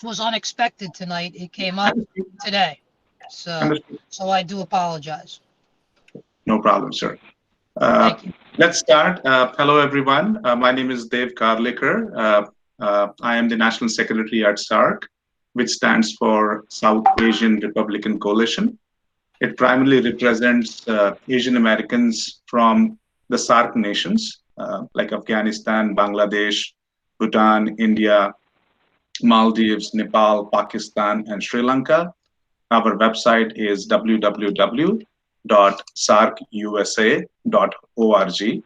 was unexpected tonight. It came up today. So, Understood. so I do apologize. No problem, sir. Thank you. Let's start. Hello, everyone. My name is Dev Karlekar. I am the National Secretary at SARC, which stands for South Asian Republican Coalition. It primarily represents Asian Americans from the SARC nations like Afghanistan, Bangladesh, Bhutan, India, Maldives, Nepal, Pakistan, and Sri Lanka. Our website is www.sarcusa.org.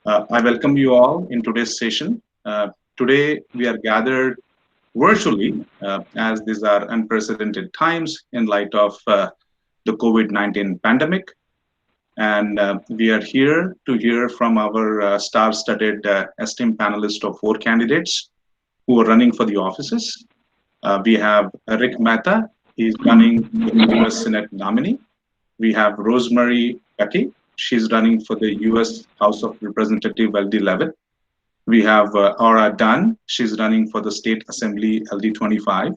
I welcome you all in today's session. Today, we are gathered virtually as these are unprecedented times in light of the COVID-19 pandemic. And we are here to hear from our star-studded esteemed panelist of 4 candidates who are running for the offices. We have Rick Mehta. He's running for the U.S. Senate nominee. We have Rosemary Becky. She's running for the U.S. House of Representative LD11. We have Aura Dunn. She's running for the State Assembly LD25.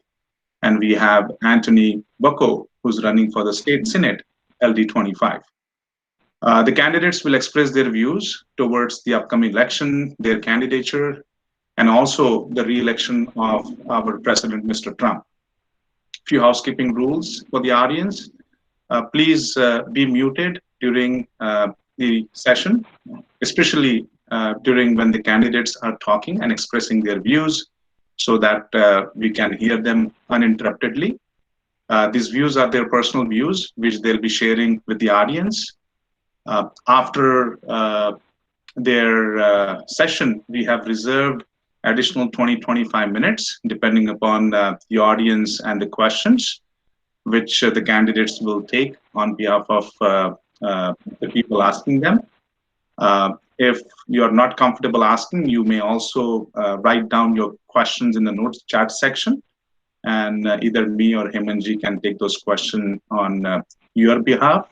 And we have Anthony Bucco, who's running for the State Senate LD25. The candidates will express their views towards the upcoming election, their candidature, and also the re-election of our President, Mr. Trump. Few housekeeping rules for the audience. Please be muted during the session, especially during when the candidates are talking and expressing their views so that we can hear them uninterruptedly. These views are their personal views, which they'll be sharing with the audience. After their session, we have reserved additional 20-25 minutes, depending upon the audience and the questions, which the candidates will take on behalf of the people asking them. If you are not comfortable asking, you may also write down your questions in the notes chat section, and either me or Hemanji can take those questions on your behalf,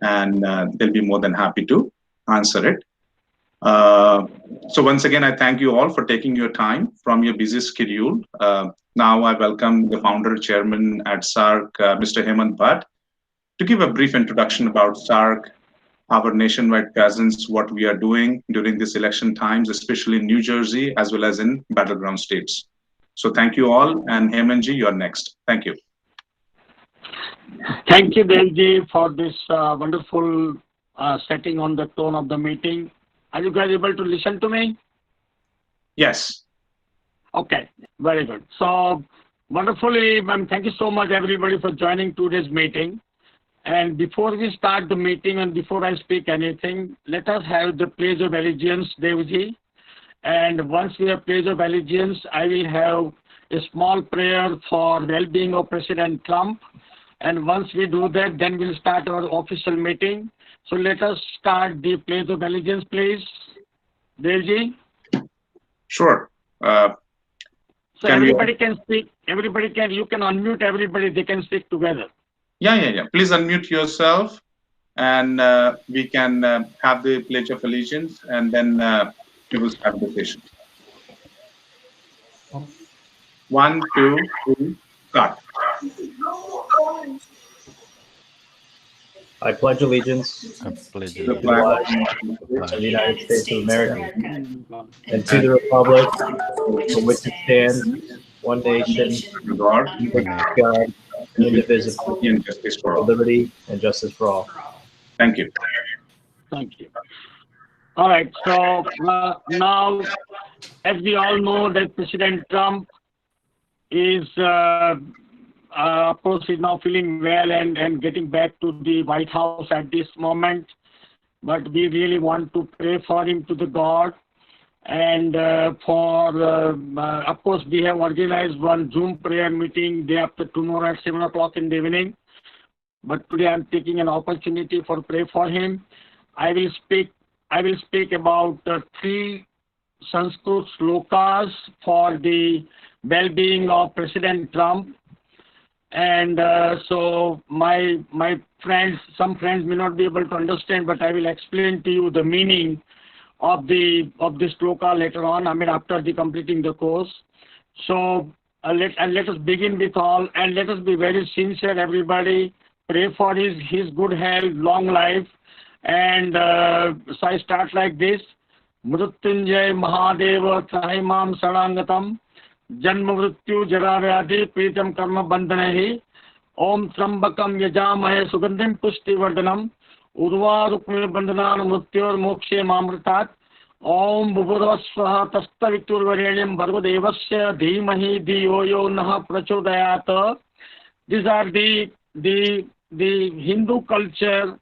and they'll be more than happy to answer it. So once again, I thank you all for taking your time from your busy schedule. Now I welcome the founder chairman at SARC, Mr. Hemant Bhatt, to give a brief introduction about SARC, our nationwide presence, what we are doing during this election times, especially in New Jersey, as well as in battleground states. So thank you all, and Hemantji, you're next. Thank you. Thank you, Devji, for this wonderful setting on the tone of the meeting. Are you guys able to listen to me? Yes. Okay, very good. So, wonderfully, thank you so much, everybody, for joining today's meeting. And before we start the meeting and before I speak anything, let us have the pledge of allegiance, Devji. And once we have pledge of allegiance, I will have a small prayer for well-being of President Trump. And once we do that, then we'll start our official meeting. So let us start the pledge of allegiance, please. Devji? Sure. So everybody can speak. Everybody can, you can unmute everybody. They can speak together. Yeah. Please unmute yourself, and we can have the pledge of allegiance, and then we will start the session. 1, 2, 3, start. I pledge allegiance I pledge To the to the flag flag of the United States of America and to the republic for which it stands, one nation, of God, under God, indivisible, and justice for with all. liberty and justice for all. Thank you. Thank you. All right. So now, as we all know, that President Trump is, of course, is now feeling well and getting back to the White House at this moment. But we really want to pray for him to the God. And of course, we have organized one Zoom prayer meeting day after tomorrow at 7 o'clock in the evening. But today I'm taking an opportunity for pray for him. I will speak about 3 Sanskrit slokas for the well-being of President Trump. And so my friends, some friends may not be able to understand, but I will explain to you the meaning of this sloka later on. I mean, after the completing the course. So let us begin with all, and let us be very sincere, everybody. Pray for his good health, long life. And so I start like this. Mrutyunjay Mahadeva Trahimam Sarangatam Janma Mrityu Jara Vyadhi Pritam Karma Bandhanahi Om Trambakam Yajamahe Sugandhim Pushti Vardhanam Urva Rukmi Bandhanan Mrityor Mokshe Mamritat Om Bhuvurvasvaha Tastavitur Varenyam Bhargadevasya Dhimahi Dhiyo Yo Naha Prachodayata. These are the Hindu culture,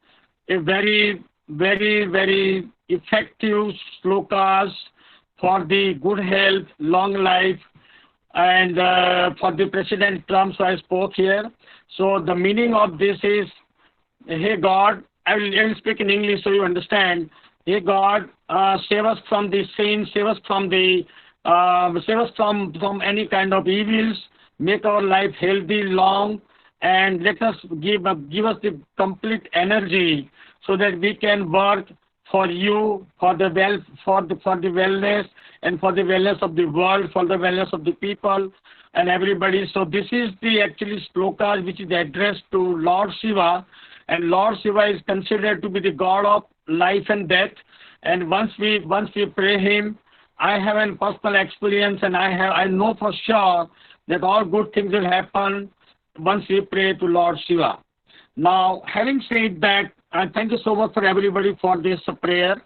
a very, very, very effective slokas for the good health, long life, and for the President Trump. So I spoke here. So the meaning of this is, hey God, I will speak in English so you understand. Hey God, save us from the sins, save us from from any kind of evils, make our life healthy, long, and let us give us the complete energy so that we can work for you, for the wellness, and for the wellness of the world, for the wellness of the people and everybody. So this is the actually sloka which is addressed to Lord Shiva, and Lord Shiva is considered to be the god of life and death. And once we pray him, I have a personal experience, and I know for sure that all good things will happen once we pray to Lord Shiva. Now, having said that, thank you so much for everybody for this prayer.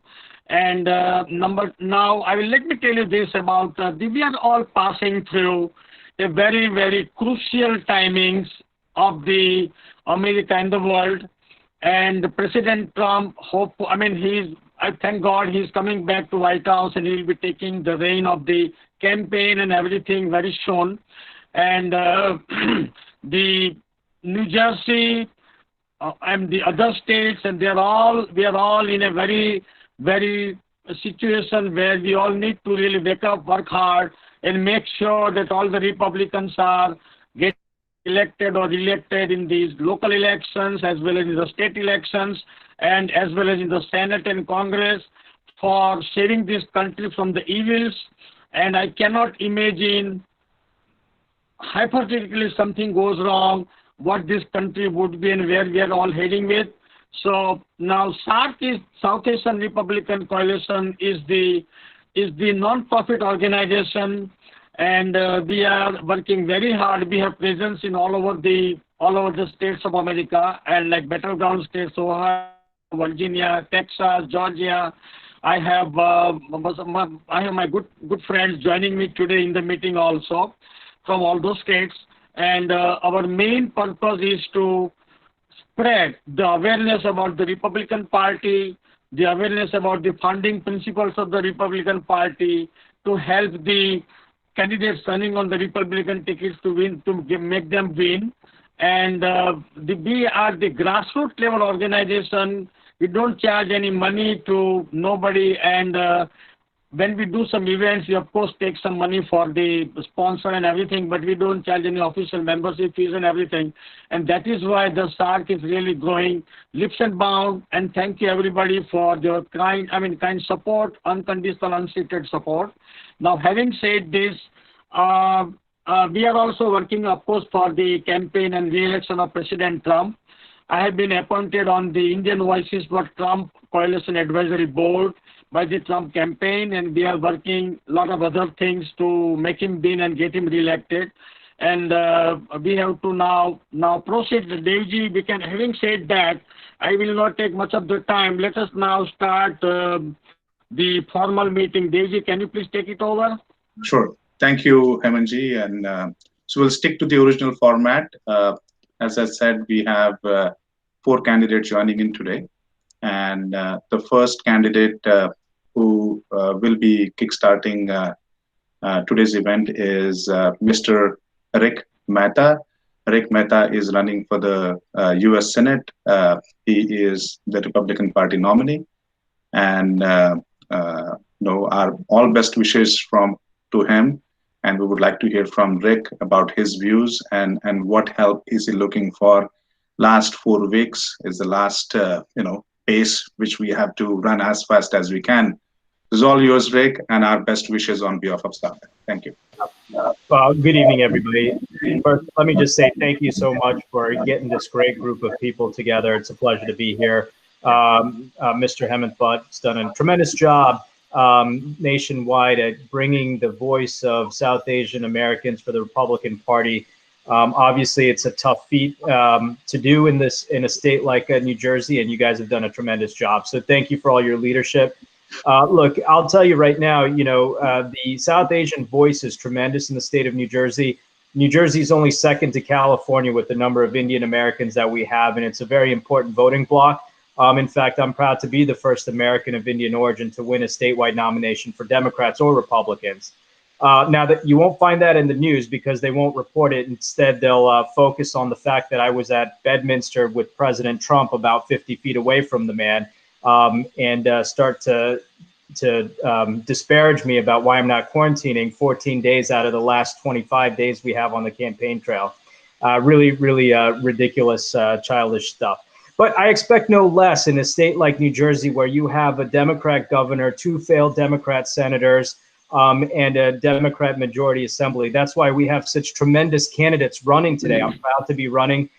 And now, let me tell you this about, we are all passing through a very, very crucial timings of the America and the world. And President Trump, I thank God he's coming back to White House, and he'll be taking the reign of the campaign and everything very soon. And the New Jersey and the other states, and we are all in a very, very situation where we all need to really wake up, work hard, and make sure that all the Republicans are getting elected or elected in these local elections, as well as in the state elections, and as well as in the Senate and Congress, for saving this country from the evils. And I cannot imagine, hypothetically, something goes wrong, what this country would be and where we are all heading with. So now SARC is South Asian Republican Coalition is the non-profit organization, and we are working very hard. We have presence in all over the states of America, and like battleground states, Ohio, Virginia, Texas, Georgia. I have my good friends joining me today in the meeting also from all those states. And our main purpose is to spread the awareness about the Republican Party, the awareness about the founding principles of the Republican Party, to help the candidates running on the Republican tickets to win, make them win. And we are the grassroots level organization. We don't charge any money to nobody, and when we do some events, we of course take some money for the sponsor and everything, but we don't charge any official membership fees and everything. And that is why the SARC is really growing leaps and bounds. And thank you everybody for your kind support, unconditional, unrestricted support. Now, having said this, we are also working, of course, for the campaign and re-election of President Trump. I have been appointed on the Indian Voices for Trump Coalition Advisory Board by the Trump campaign, and we are working a lot of other things to make him win and get him re-elected. And we have to now proceed. Devji, having said that, I will not take much of the time. Let us now start the formal meeting. Devji, can you please take it over? Sure. Thank you, Hemanji. And so we'll stick to the original format. As I said, we have 4 candidates joining in today. And the first candidate who will be kickstarting today's event is Mr. Rick Mehta. Rick Mehta is running for the U.S. Senate. He is the Republican Party nominee. And our all best wishes to him. And we would like to hear from Rick about his views and what help is he looking for. Last 4 weeks is the last pace which we have to run as fast as we can. This is all yours, Rick, and our best wishes on behalf of SARC. Thank you. Good evening, everybody. First, let me just say thank you so much for getting this great group of people together. It's a pleasure to be here. Mr. Hemantbutt's done a tremendous job nationwide at bringing the voice of South Asian Americans for the Republican Party. Obviously, it's a tough feat to do in a state like New Jersey, and you guys have done a tremendous job. So thank you for all your leadership. Look, I'll tell you right now, the South Asian voice is tremendous in the state of New Jersey. New Jersey is only second to California with the number of Indian Americans that we have, and it's a very important voting bloc. In fact, I'm proud to be the first American of Indian origin to win a statewide nomination for Democrats or Republicans. Now, that you won't find that in the news because they won't report it. Instead, they'll focus on the fact that I was at Bedminster with President Trump about 50 feet away from the man. And start to disparage me about why I'm not quarantining 14 days out of the last 25 days we have on the campaign trail. Really ridiculous, childish stuff. But I expect no less in a state like New Jersey, where you have a Democrat governor, 2 failed Democrat senators, and a Democrat majority assembly. That's why we have such tremendous candidates running today. I'm proud to be running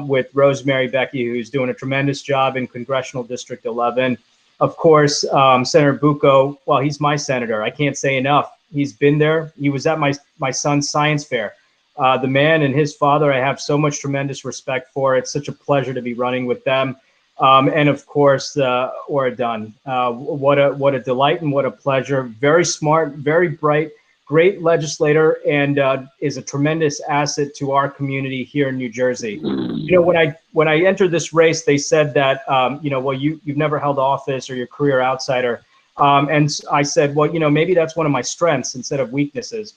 with Rosemary Becky, who's doing a tremendous job in Congressional District 11. Of course, Senator Bucco, well, he's my senator. I can't say enough. He's been there. He was at my son's science fair. The man and his father, I have so much tremendous respect for. It's such a pleasure to be running with them. And of course, Ora Dunn. What a delight and what a pleasure. Very smart, very bright, great legislator, and is a tremendous asset to our community here in New Jersey. When I entered this race, they said that well, you've never held office or you're a career outsider, and I said, well, maybe that's one of my strengths instead of weaknesses.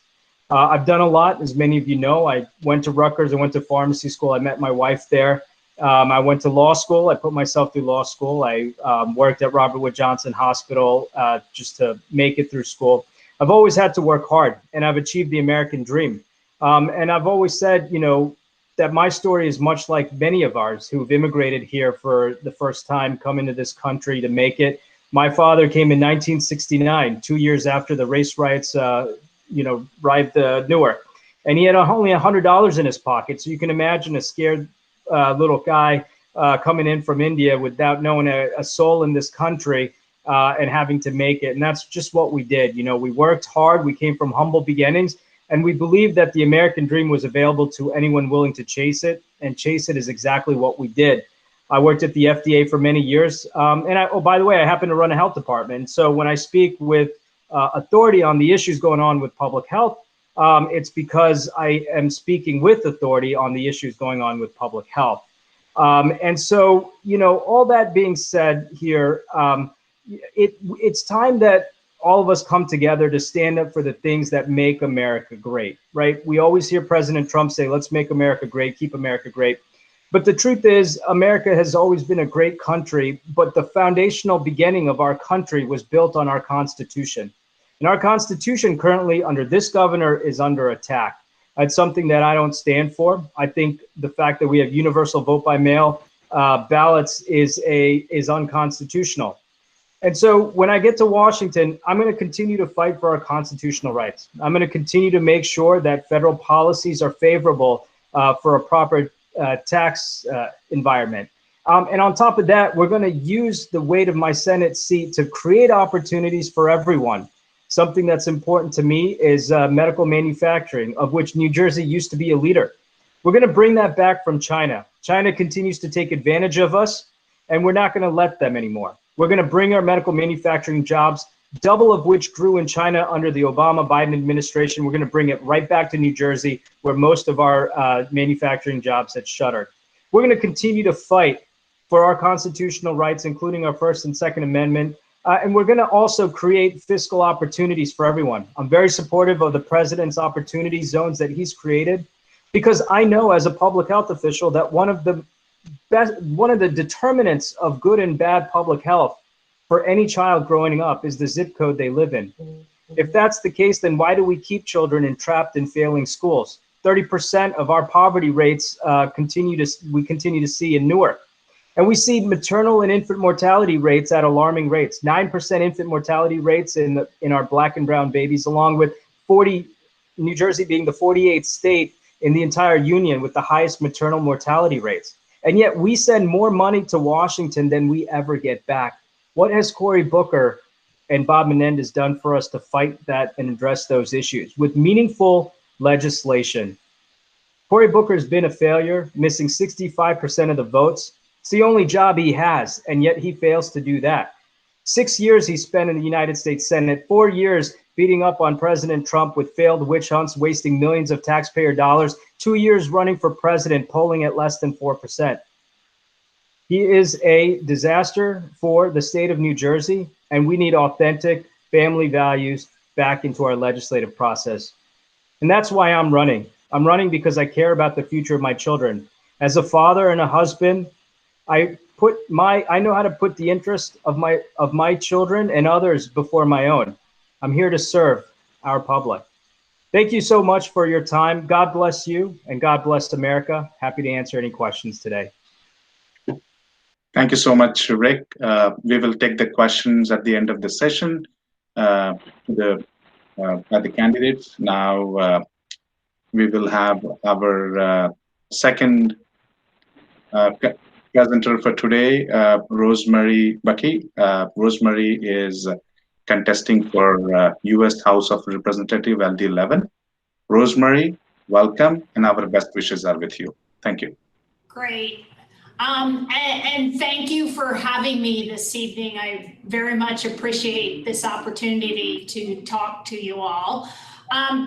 I've done a lot, as many of you know. I went to Rutgers. I went to pharmacy school. I met my wife there. I went to law school. I put myself through law school. I worked at Robert Wood Johnson Hospital just to make it through school. I've always had to work hard, and I've achieved the American dream. And I've always said, that my story is much like many of ours who've immigrated here for the first time, come into this country to make it. My father came in 1969, 2 years after the race riots, arrived Newark, and he had only $100 in his pocket. So you can imagine a scared little guy coming in from India without knowing a soul in this country. And having to make it. And that's just what we did. We worked hard. We came from humble beginnings, and we believed that the American dream was available to anyone willing to chase it, and chase it is exactly what we did. I worked at the FDA for many years. And by the way, I happen to run a health department. So when I speak with authority on the issues going on with public health, it's because I am speaking with authority on the issues going on with public health. And so, all that being said here, it's time that all of us come together to stand up for the things that make America great, right? We always hear President Trump say, let's make America great, keep America great. But the truth is, America has always been a great country, but the foundational beginning of our country was built on our Constitution. And our Constitution currently under this governor is under attack. That's something that I don't stand for. I think the fact that we have universal vote by mail ballots is unconstitutional. And so when I get to Washington, I'm going to continue to fight for our constitutional rights. I'm going to continue to make sure that federal policies are favorable for a proper tax environment. And on top of that, we're going to use the weight of my Senate seat to create opportunities for everyone. Something that's important to me is medical manufacturing, of which New Jersey used to be a leader. We're going to bring that back from China. China continues to take advantage of us, and we're not going to let them anymore. We're going to bring our medical manufacturing jobs, double of which grew in China under the Obama-Biden administration. We're going to bring it right back to New Jersey, where most of our manufacturing jobs had shuttered. We're going to continue to fight for our constitutional rights, including our First and Second Amendment. And we're going to also create fiscal opportunities for everyone. I'm very supportive of the president's opportunity zones that he's created, because I know as a public health official that one of the determinants of good and bad public health for any child growing up is the zip code they live in. If that's the case, then why do we keep children entrapped in failing schools? 30% of our poverty rates continue to see in Newark. And we see maternal and infant mortality rates at alarming rates. 9% infant mortality rates in our black and brown babies, along with 40 New Jersey being the 48th state in the entire union with the highest maternal mortality rates. And yet we send more money to Washington than we ever get back. What has Cory Booker and Bob Menendez done for us to fight that and address those issues with meaningful legislation? Cory Booker's been a failure, missing 65% of the votes. It's the only job he has, and yet he fails to do that. 6 years he spent in the United States Senate, 4 years beating up on President Trump with failed witch hunts, wasting millions of taxpayer dollars, 2 years running for president, polling at less than 4%. He is a disaster for the state of New Jersey, and we need authentic family values back into our legislative process. And that's why I'm running. I'm running because I care about the future of my children. As a father and a husband, I know how to put the interest of my children and others before my own. I'm here to serve our public. Thank you so much for your time. God bless you and God bless America. Happy to answer any questions today. Thank you so much, Rick. We will take the questions at the end of the session by the candidates. Now we will have our second presenter for today, Rosemary Buckey. Rosemary is contesting for U.S. House of Representatives LD 11. Rosemary, welcome, and our best wishes are with you. Thank you. Great. And thank you for having me this evening. I very much appreciate this opportunity to talk to you all.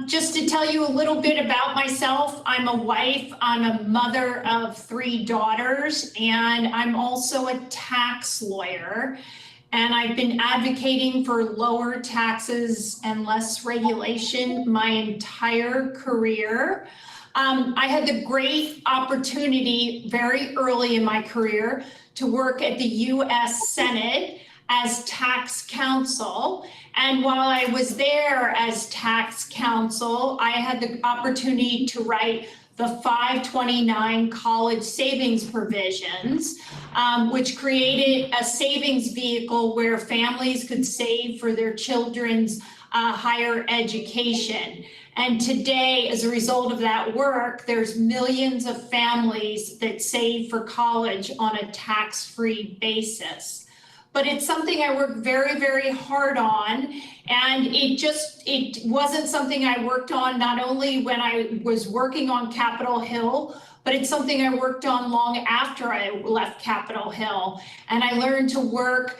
Just to tell you a little bit about myself, I'm a wife, I'm a mother of 3 daughters, and I'm also a tax lawyer. And I've been advocating for lower taxes and less regulation my entire career. I had the great opportunity very early in my career to work at the U.S. Senate as tax counsel. And while I was there as tax counsel, I had the opportunity to write the 529 college savings provisions, which created a savings vehicle where families could save for their children's higher education. And today, as a result of that work, there's millions of families that save for college on a tax-free basis. But it's something I worked very, very hard on. And it wasn't something I worked on not only when I was working on Capitol Hill, but it's something I worked on long after I left Capitol Hill. And I learned to work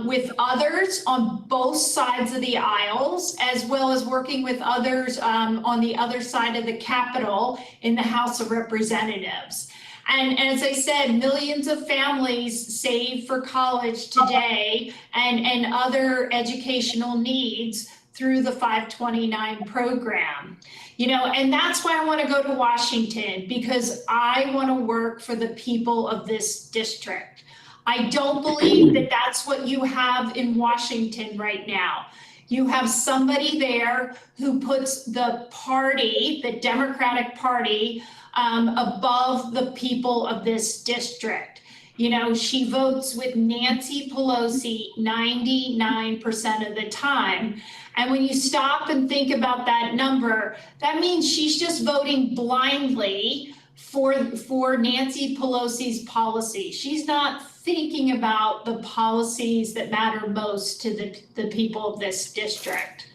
with others on both sides of the aisles, as well as working with others on the other side of the Capitol in the House of Representatives. And as I said, millions of families save for college today and other educational needs through the 529 program. You know, and that's why I want to go to Washington, because I want to work for the people of this district. I don't believe that that's what you have in Washington right now. You have somebody there who puts the party, the Democratic Party, above the people of this district. You know, she votes with Nancy Pelosi 99% of the time. And when you stop and think about that number, that means she's just voting blindly for Nancy Pelosi's policy. She's not thinking about the policies that matter most to the people of this district.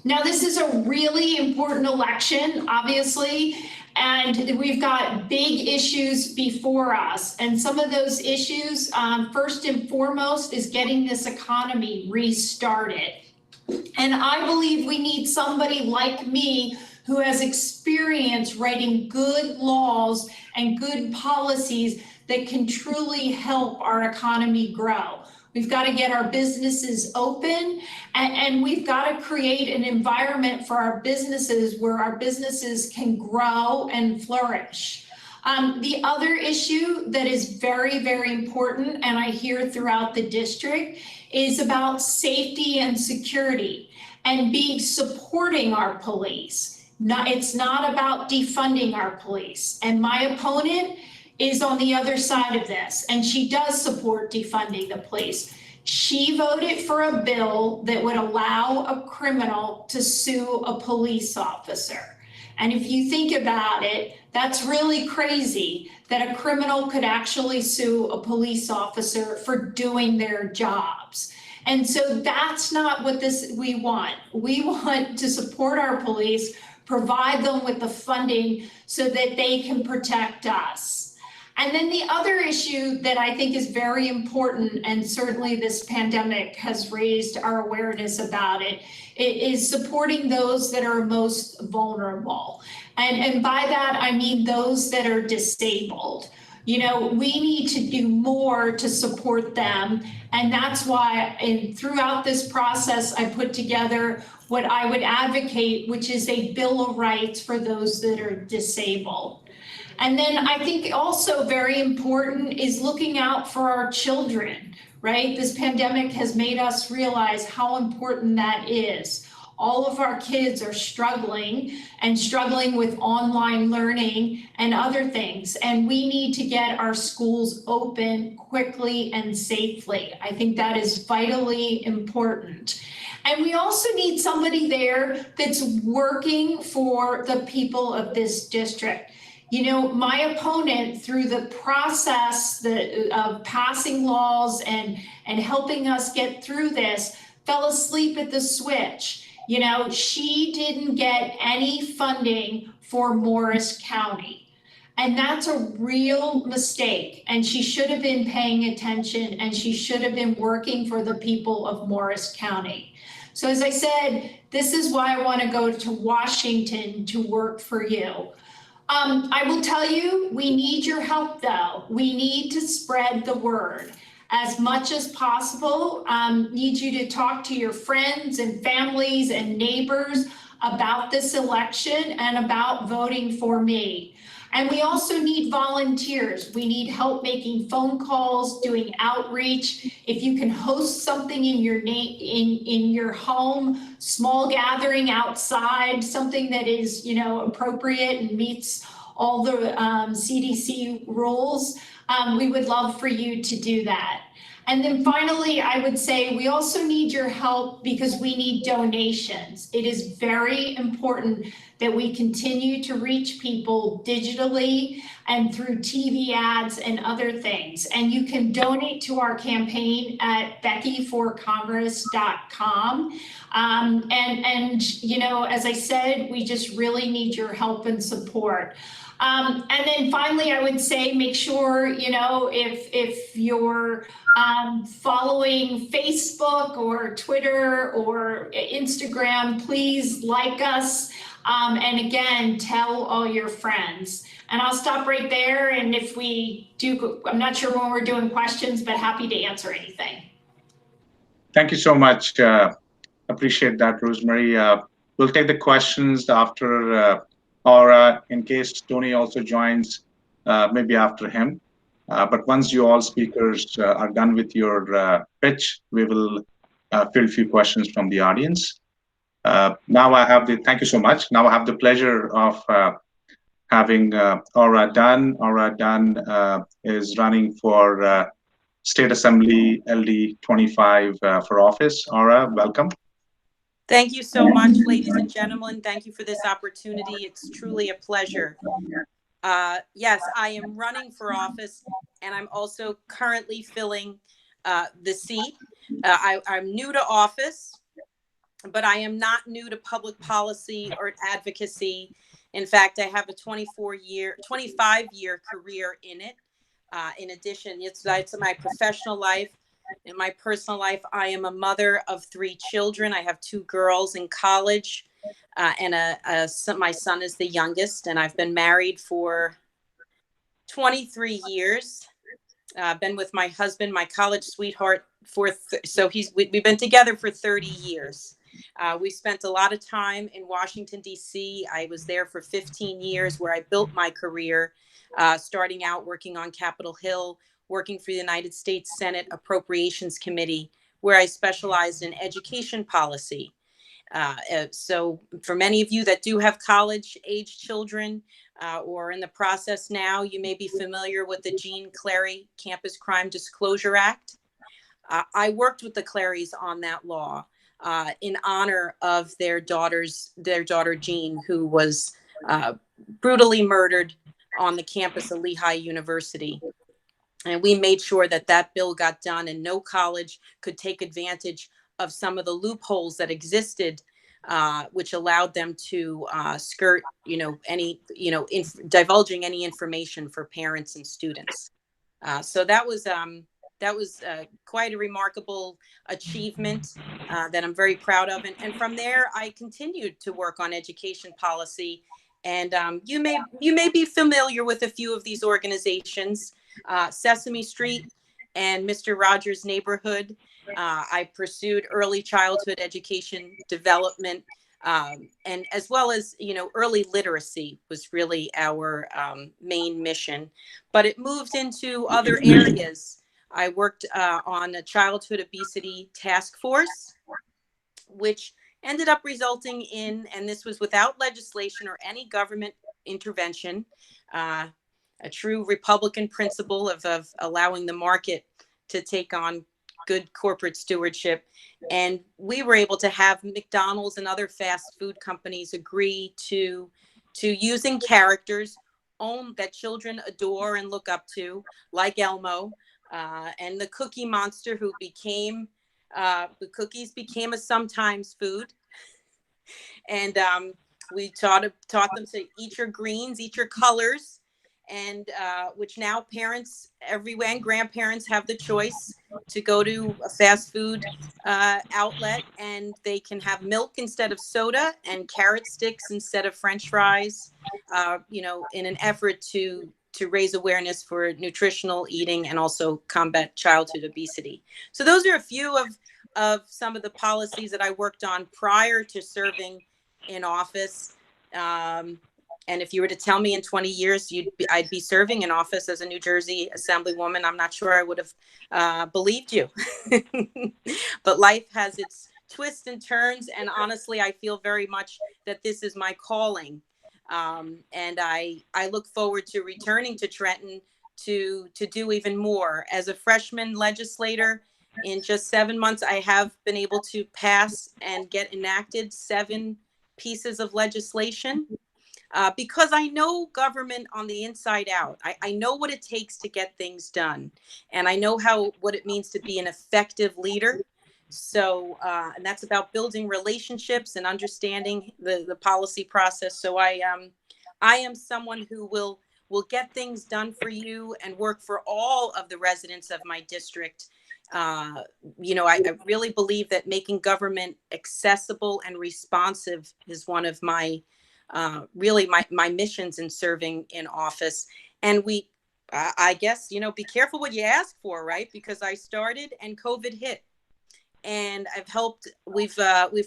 Now, this is a really important election, obviously, and we've got big issues before us. And some of those issues, first and foremost, is getting this economy restarted. And I believe we need somebody like me who has experience writing good laws and good policies that can truly help our economy grow. We've got to get our businesses open, and we've got to create an environment for our businesses where our businesses can grow and flourish. The other issue that is very, very important, and I hear throughout the district, is about safety and security and supporting our police. It's not about defunding our police. And my opponent is on the other side of this, and she does support defunding the police. She voted for a bill that would allow a criminal to sue a police officer. And if you think about it, that's really crazy that a criminal could actually sue a police officer for doing their jobs. And so that's not what we want. We want to support our police, provide them with the funding so that they can protect us. And then the other issue that I think is very important, and certainly this pandemic has raised our awareness about it, is supporting those that are most vulnerable. And by that, I mean those that are disabled. You know, we need to do more to support them. And that's why throughout this process, I put together what I would advocate, which is a Bill of Rights for those that are disabled. And then I think also very important is looking out for our children, right? This pandemic has made us realize how important that is. All of our kids are struggling with online learning and other things. And we need to get our schools open quickly and safely. I think that is vitally important. And we also need somebody there that's working for the people of this district. You know, my opponent, through the process of passing laws and helping us get through this, fell asleep at the switch. You know, she didn't get any funding for Morris County. And that's a real mistake. And she should have been paying attention, and she should have been working for the people of Morris County. So as I said, this is why I want to go to Washington to work for you. I will tell you, we need your help though. We need to spread the word as much as possible. Need you to talk to your friends and families and neighbors about this election and about voting for me. And we also need volunteers. We need help making phone calls, doing outreach. If you can host something in your home, small gathering outside, something that is, you know, appropriate and meets all the CDC rules, we would love for you to do that. And then finally, I would say we also need your help because we need donations. It is very important that we continue to reach people digitally and through TV ads and other things. And you can donate to our campaign at beckyforcongress.com. And you know, as I said, we just really need your help and support. And then finally, I would say, make sure, you know, if you're following Facebook or Twitter or Instagram, please like us. And again, tell all your friends. And I'll stop right there. And if we do, I'm not sure when we're doing questions, but happy to answer anything. Thank you so much. Appreciate that, Rosemary. We'll take the questions after Aura, in case Tony also joins, maybe after him. But once you all speakers are done with your pitch, we will field a few questions from the audience. Now I have thank you so much. Now I have the pleasure of having Aura Dunn. Aura Dunn is running for State Assembly LD 25 for office. Aura, welcome. Thank you so much, ladies and gentlemen. Thank you for this opportunity. It's truly a pleasure. Yes, I am running for office, and I'm also currently filling the seat. I'm new to office, but I am not new to public policy or advocacy. In fact, I have a 25-year career in it. In addition, it's my professional life. In my personal life, I am a mother of 3 children. I have 2 girls in college, and my son is the youngest, and I've been married for 23 years. I've been with my husband, my college sweetheart, we've been together for 30 years. We spent a lot of time in Washington, D.C. I was there for 15 years, where I built my career, starting out working on Capitol Hill, working for the United States Senate Appropriations Committee, where I specialized in education policy. So for many of you that do have college-age children or in the process now, you may be familiar with the Jean Clary Campus Crime Disclosure Act. I worked with the Clarys on that law in honor of their daughter Jean, who was brutally murdered on the campus of Lehigh University. And we made sure that that bill got done and no college could take advantage of some of the loopholes that existed, which allowed them to skirt, divulging any information for parents and students. So that was quite a remarkable achievement that I'm very proud of. And from there, I continued to work on education policy. And you may be familiar with a few of these organizations, Sesame Street and Mr. Rogers' Neighborhood. I pursued early childhood education development, and as well as, early literacy was really our main mission. But it moved into other areas. I worked on a childhood obesity task force, which ended up resulting in, and this was without legislation or any government intervention, a true Republican principle of allowing the market to take on good corporate stewardship. And we were able to have McDonald's and other fast food companies agree to using characters that children adore and look up to, like Elmo, and the Cookie Monster, who became the cookies became a sometimes food. And we taught them to eat your greens, eat your colors, and which now parents everywhere and grandparents have the choice to go to a fast food outlet, and they can have milk instead of soda and carrot sticks instead of French fries, in an effort to raise awareness for nutritional eating and also combat childhood obesity. So those are a few of some of the policies that I worked on prior to serving in office. And if you were to tell me in 20 years I'd be serving in office as a New Jersey Assemblywoman, I'm not sure I would have believed you. But life has its twists and turns, and honestly, I feel very much that this is my calling. And I look forward to returning to Trenton to do even more. As a freshman legislator, in just 7 months, I have been able to pass and get enacted 7 pieces of legislation. Because I know government on the inside out. I know what it takes to get things done. And I know what it means to be an effective leader. So, and that's about building relationships and understanding the policy process. So I am someone who will get things done for you and work for all of the residents of my district. I really believe that making government accessible and responsive is one of my really my missions in serving in office. And I guess, be careful what you ask for, right? Because I started and COVID hit, and we've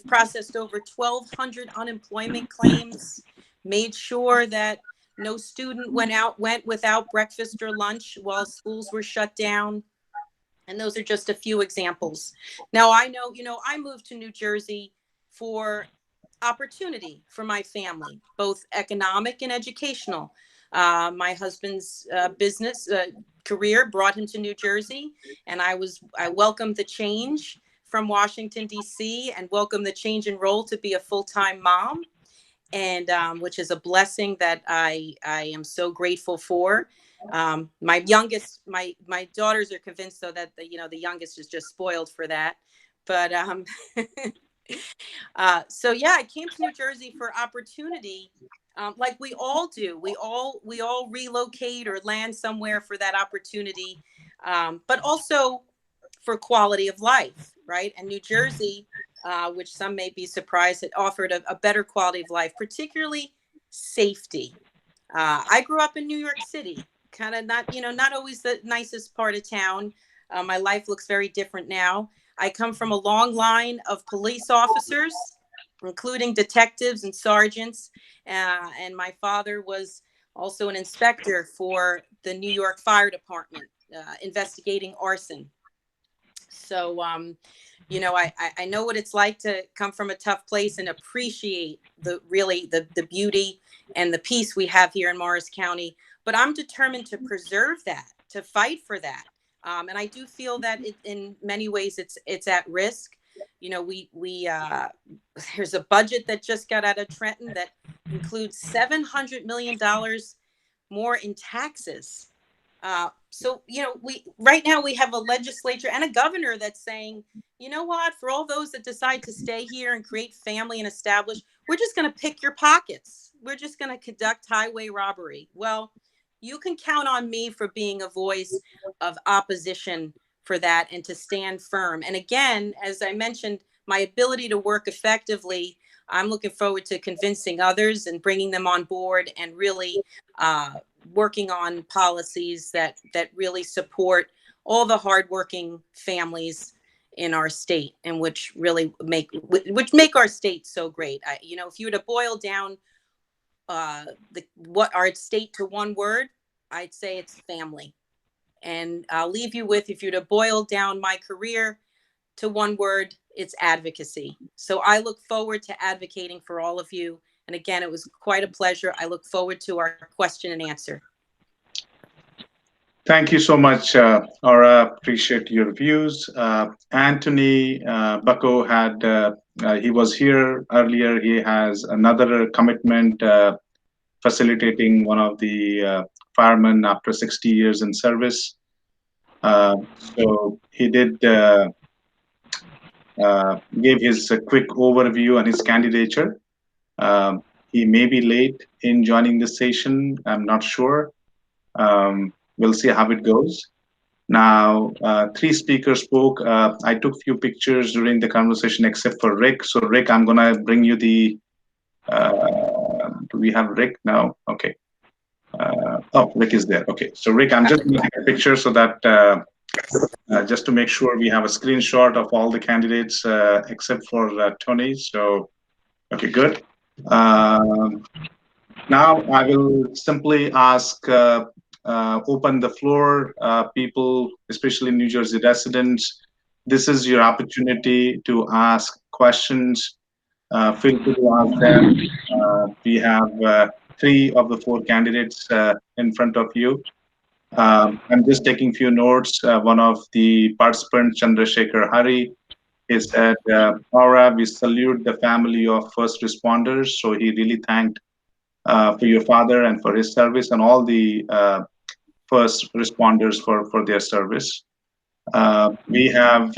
processed over 1,200 unemployment claims, made sure that no student went without breakfast or lunch while schools were shut down. And those are just a few examples. Now, I know, I moved to New Jersey for opportunity for my family, both economic and educational. My husband's business career brought him to New Jersey, and I welcomed the change from Washington, D.C., and welcomed the change in role to be a full-time mom, and which is a blessing that I am so grateful for. My youngest, my daughters are convinced, though, that the youngest is just spoiled for that. But so yeah, I came to New Jersey for opportunity, like we all do. We all relocate or land somewhere for that opportunity, but also for quality of life, right? And New Jersey, which some may be surprised, it offered a better quality of life, particularly safety. I grew up in New York City, kind of not always the nicest part of town. My life looks very different now. I come from a long line of police officers, including detectives and sergeants. And my father was also an inspector for the New York Fire Department, investigating arson. So, I know what it's like to come from a tough place and appreciate the beauty and the peace we have here in Morris County. But I'm determined to preserve that, to fight for that. And I do feel that in many ways it's at risk. You know, there's a budget that just got out of Trenton that includes $700 million more in taxes. So, you know, right now we have a legislature and a governor that's saying, you know what, for all those that decide to stay here and create family and establish, we're just going to pick your pockets. We're just going to conduct highway robbery. Well, you can count on me for being a voice of opposition for that and to stand firm. And again, as I mentioned, my ability to work effectively, I'm looking forward to convincing others and bringing them on board and really working on policies that really support all the hardworking families in our state and which really make our state so great. You know, if you were to boil down what our state to one word, I'd say it's family. And I'll leave you with, if you were to boil down my career to one word, it's advocacy. So I look forward to advocating for all of you. And again, it was quite a pleasure. I look forward to our question and answer. Thank you so much, Aura. Appreciate your views. Anthony Bucco he was here earlier. He has another commitment facilitating one of the firemen after 60 years in service. So he did gave his quick overview on his candidature. He may be late in joining the session. I'm not sure. We'll see how it goes. Now, 3 speakers spoke. I took a few pictures during the conversation, except for Rick. So, Rick, I'm going to bring you the. Do we have Rick now? Okay. Oh, Rick is there. Okay. So, Rick, I'm just going to take a picture so that just to make sure we have a screenshot of all the candidates except for Tony. So, okay, good. Now, I will simply ask. Open the floor, people, especially New Jersey residents. This is your opportunity to ask questions. Feel free to ask them. We have 3 of the 4 candidates in front of you. I'm just taking a few notes. One of the participants, Chandrasekhar Hari, he said, Aura, we salute the family of first responders. So he really thanked for your father and for his service and all the first responders for their service. We have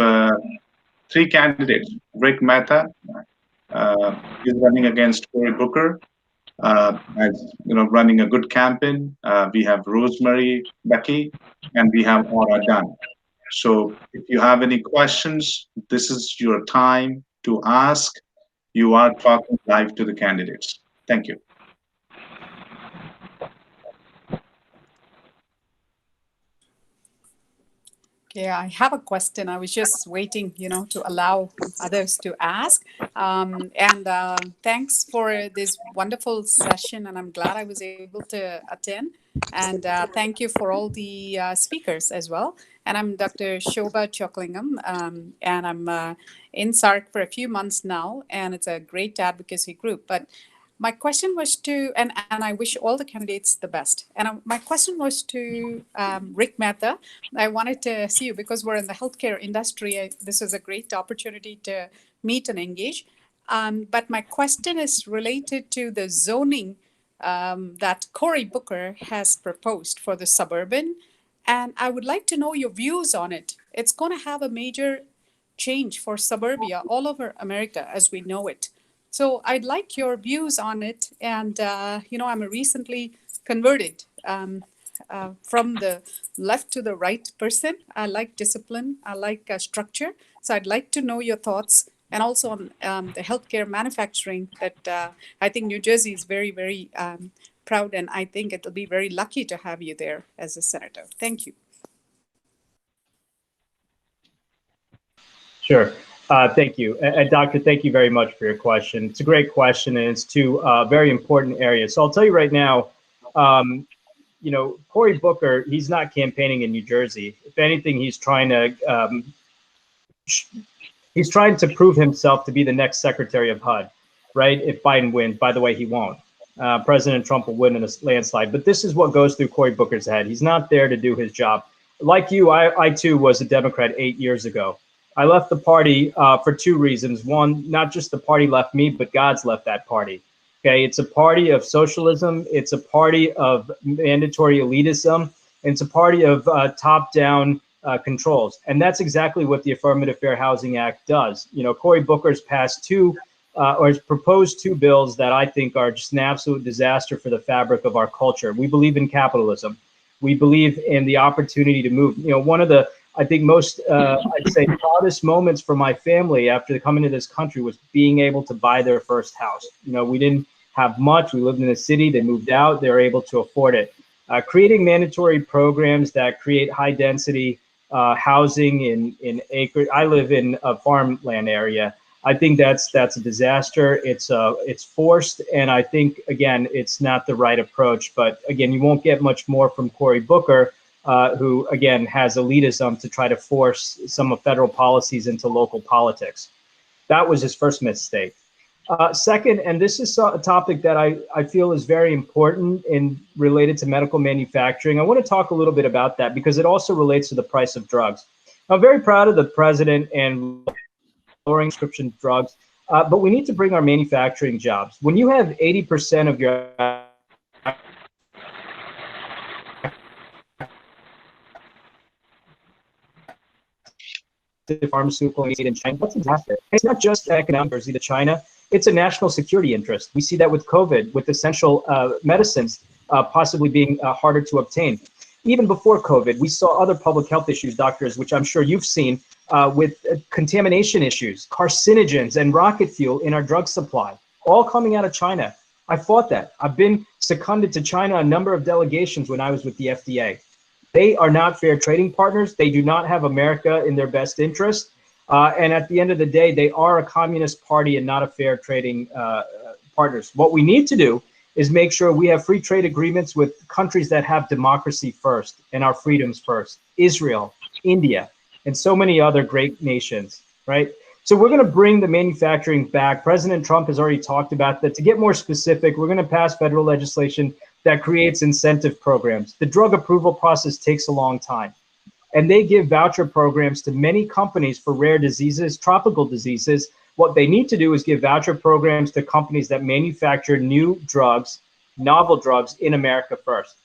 3 candidates. Rick Mehta is running against Cory Booker, as you know, running a good campaign. We have Rosemary Becky, and we have Aura Dunn. So if you have any questions, this is your time to ask. You are talking live to the candidates. Thank you. Okay, I have a question. I was just waiting, to allow others to ask. Thanks for this wonderful session, and I'm glad I was able to attend. And thank you for all the speakers as well. And I'm Dr. Shobha Choklingam, and I'm in SARC for a few months now, and it's a great advocacy group. But my question was to, and I wish all the candidates the best. And my question was to Rick Mehta. I wanted to see you because we're in the healthcare industry. This is a great opportunity to meet and engage. But my question is related to the zoning that Cory Booker has proposed for the suburban. And I would like to know your views on it. It's going to have a major change for suburbia all over America as we know it. So I'd like your views on it. And, I'm a recently converted from the left to the right person. I like discipline. I like structure. So I'd like to know your thoughts and also on the healthcare manufacturing that I think New Jersey is very, very proud. And I think it'll be very lucky to have you there as a senator. Thank you. Sure. Thank you. And Doctor, thank you very much for your question. It's a great question, and it's 2 very important areas. So I'll tell you right now, Cory Booker, he's not campaigning in New Jersey. If anything, he's trying to prove himself to be the next Secretary of HUD, right? If Biden wins, by the way, he won't. President Trump will win in a landslide. But this is what goes through Cory Booker's head. He's not there to do his job. like you, I too was a Democrat 8 years ago. I left the party for two reasons. One, not just the party left me, but God's left that party. Okay, it's a party of socialism. It's a party of mandatory elitism. And it's a party of top-down controls. And that's exactly what the Affirmative Fair Housing Act does. You know, Cory Booker's passed or has proposed two bills that I think are just an absolute disaster for the fabric of our culture. We believe in capitalism. We believe in the opportunity to move. You know, one of the, I think, most, I'd say, proudest moments for my family after coming to this country was being able to buy their first house. You know, we didn't have much. We lived in a city. They moved out. They were able to afford it. Creating mandatory programs that create high density housing in acre. I live in a farmland area. I think that's a disaster. It's forced, and I think again it's not the right approach. But again, you won't get much more from Cory Booker, who again has elitism to try to force some of federal policies into local politics. That was his first mistake. Second, and this is a topic that I feel is very important and related to medical manufacturing. I want to talk a little bit about that because it also relates to the price of drugs. I'm very proud of the president and lowering prescription drugs, but we need to bring our manufacturing jobs. When you have 80% of your pharmaceutical need in China, what's exactly? It's not just economic to China. It's a national security interest. We see that with COVID, with essential medicines possibly being harder to obtain. Even before COVID, we saw other public health issues, doctors, which I'm sure you've seen, with contamination issues, carcinogens, and rocket fuel in our drug supply, all coming out of China. I fought that. I've been seconded to China a number of delegations when I was with the FDA. They are not fair trading partners. They do not have America in their best interest. And at the end of the day, they are a communist party and not a fair trading partners. What we need to do is make sure we have free trade agreements with countries that have democracy first and our freedoms first. Israel, India, and so many other great nations, right? So we're going to bring the manufacturing back. President Trump has already talked about that. To get more specific, we're going to pass federal legislation that creates incentive programs. The drug approval process takes a long time. And they give voucher programs to many companies for rare diseases, tropical diseases. What they need to do is give voucher programs to companies that manufacture new drugs, novel drugs in America first.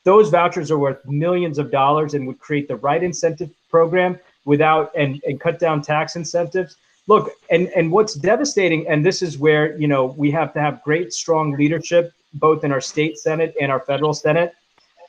Those vouchers are worth millions of dollars and would create the right incentive program without and cut down tax incentives. Look, and what's devastating, and this is where, you know, we have to have great, strong leadership, both in our state Senate and our federal Senate.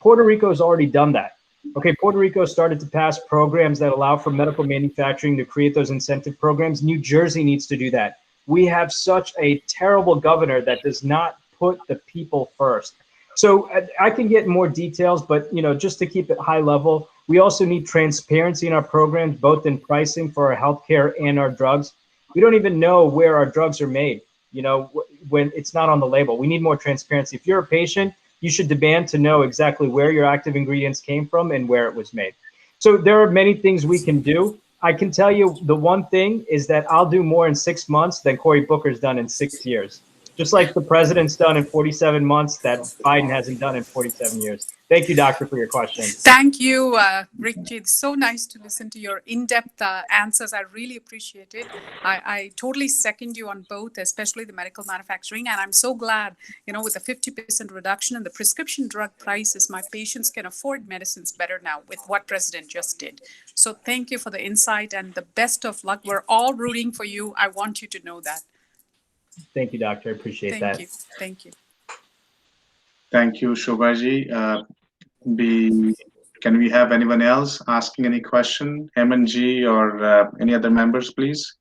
Puerto Rico has already done that. Okay, Puerto Rico started to pass programs that allow for medical manufacturing to create those incentive programs. New Jersey needs to do that. We have such a terrible governor that does not put the people first. So I can get more details, but you know, just to keep it high level, we also need transparency in our programs, both in pricing for our healthcare and our drugs. We don't even know where our drugs are made, you know, when it's not on the label. We need more transparency. If you're a patient, you should demand to know exactly where your active ingredients came from and where it was made. So there are many things we can do. I can tell you the one thing is that I'll do more in 6 months than Cory Booker's done in 6 years. Just like the president's done in 47 months, that Biden hasn't done in 47 years. Thank you, doctor, for your question. Thank you, Ricky. It's so nice to listen to your in-depth answers. I really appreciate it. I totally second you on both, especially the medical manufacturing. And I'm so glad, you know, with a 50% reduction in the prescription drug prices, my patients can afford medicines better now with what President just did. So thank you for the insight and the best of luck. We're all rooting for you. I want you to know that. Thank you, doctor. I appreciate that. Thank you. Thank you. Thank you, Shobhaji. Can we have anyone else asking any question? Hemant ji or any other members, please?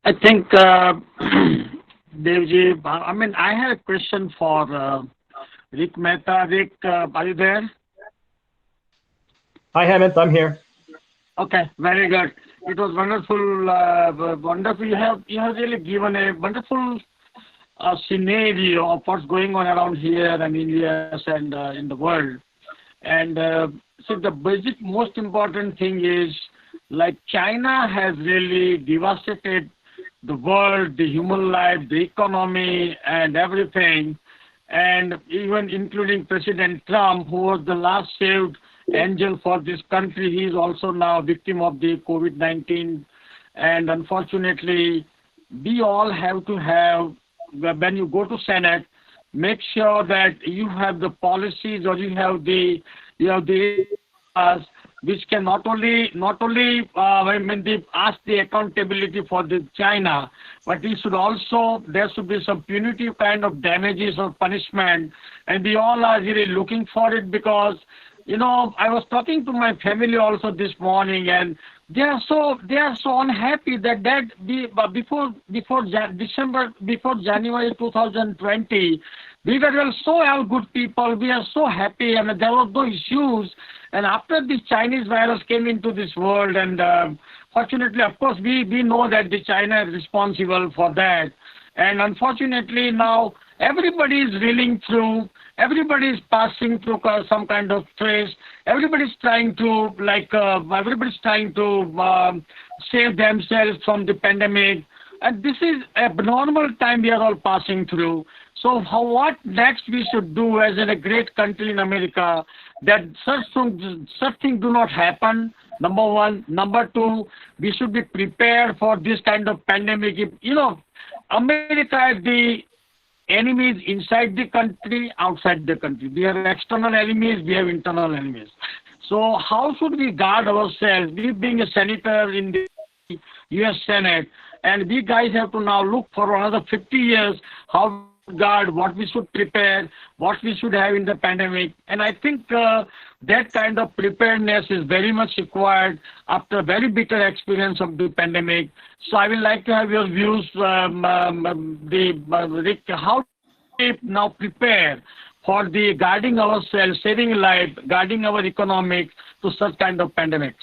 I think, Devji, I mean, I have a question for Rick Mehta. Rick, are you there? Hi, Hemant. I'm here. Okay, very good. It was wonderful. Wonderful. You have really given a wonderful scenario of what's going on around here and in the US and in the world. And so the basic, most important thing is, like, China has really devastated the world, the human life, the economy, and everything. And even including President Trump, who was the last saved angel for this country, he is also now a victim of the COVID-19. And unfortunately, we all have to have, when you go to Senate, make sure that you have the policies or you have the which can not only they ask the accountability for the China, but it should also, there should be some punitive kind of damages or punishment, and we all are really looking for it because, you know, I was talking to my family also this morning, and they are so unhappy that before January 2020. We were so all good people. We are so happy, and there were no issues. And after this Chinese virus came into this world, and fortunately, of course, we know that the China is responsible for that. And unfortunately, now everybody is reeling through. Everybody is passing through some kind of stress. Everybody's trying to save themselves from the pandemic. And this is a abnormal time we are all passing through. So what next we should do as in a great country in America, that such things do not happen, number one. Number two, we should be prepared for this kind of pandemic. You know, America has the enemies inside the country, outside the country. We have external enemies, we have internal enemies. So how should we guard ourselves? We being a senator in the U.S. Senate, and we guys have to now look for another 50 years how to guard, what we should prepare, what we should have in the pandemic. And I think that kind of preparedness is very much required after a very bitter experience of the pandemic. So I would like to have your views, Rick, how do we now prepare for the guarding ourselves, saving life, guarding our economics to such kind of pandemics?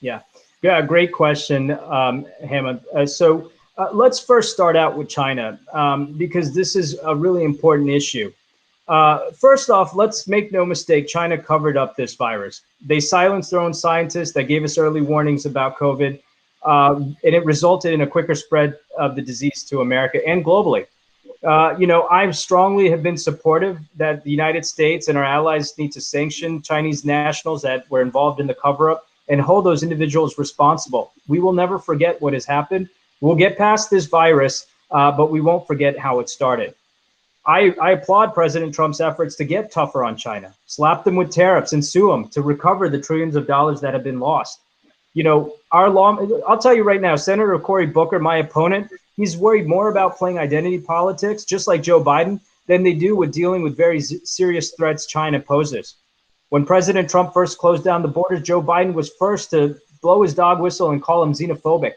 Yeah, great question, Hemant. So let's first start out with China, because this is a really important issue. First off, let's make no mistake, China covered up this virus. They silenced their own scientists that gave us early warnings about COVID, and it resulted in a quicker spread of the disease to America and globally. You know, I strongly have been supportive that the United States and our allies need to sanction Chinese nationals that were involved in the cover-up and hold those individuals responsible. We will never forget what has happened. We'll get past this virus, but we won't forget how it started. I applaud President Trump's efforts to get tougher on China, slap them with tariffs and sue them to recover the trillions of dollars that have been lost. You know, I'll tell you right now, Senator Cory Booker, my opponent, he's worried more about playing identity politics, just like Joe Biden, than they do with dealing with very serious threats China poses. When President Trump first closed down the borders, Joe Biden was first to blow his dog whistle and call him xenophobic.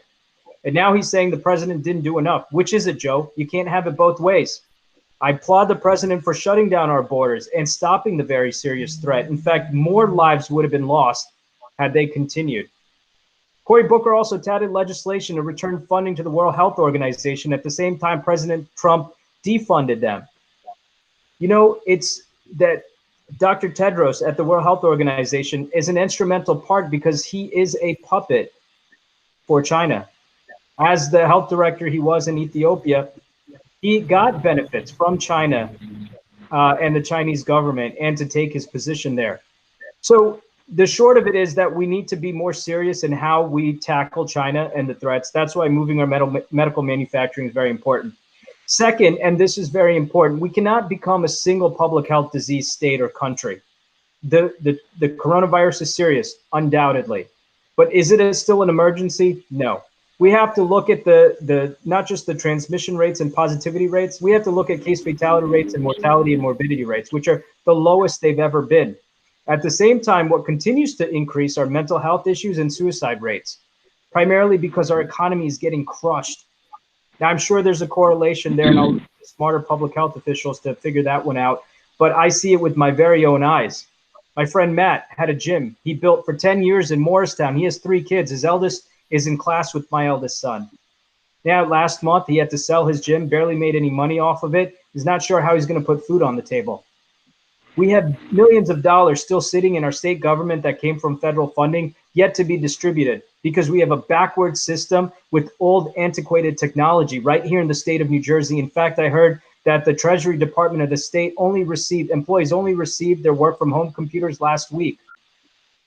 And now he's saying the president didn't do enough. Which is it, Joe? You can't have it both ways. I applaud the president for shutting down our borders and stopping the very serious threat. In fact, more lives would have been lost had they continued. Cory Booker also touted legislation to return funding to the World Health Organization. At the same time, President Trump defunded them. You know, it's that Dr. Tedros at the World Health Organization is an instrumental part because he is a puppet for China. As the health director he was in Ethiopia, he got benefits from China and the Chinese government and to take his position there. So the short of it is that we need to be more serious in how we tackle China and the threats. That's why moving our medical manufacturing is very important. Second, and this is very important, we cannot become a single public health disease state or country. The coronavirus is serious, undoubtedly. But is it still an emergency? No. We have to look at the not just the transmission rates and positivity rates, we have to look at case fatality rates and mortality and morbidity rates, which are the lowest they've ever been. At the same time, what continues to increase are mental health issues and suicide rates, primarily because our economy is getting crushed. Now, I'm sure there's a correlation there, and I'll look at smarter public health officials to figure that one out, but I see it with my very own eyes. My friend Matt had a gym he built for 10 years in Morristown. He has 3 kids. His eldest is in class with my eldest son. Now, last month, he had to sell his gym, barely made any money off of it. He's not sure how he's going to put food on the table. We have millions of dollars still sitting in our state government that came from federal funding yet to be distributed because we have a backward system with old antiquated technology right here in the state of New Jersey. In fact, I heard that the Treasury Department of the state employees only received their work from home computers last week.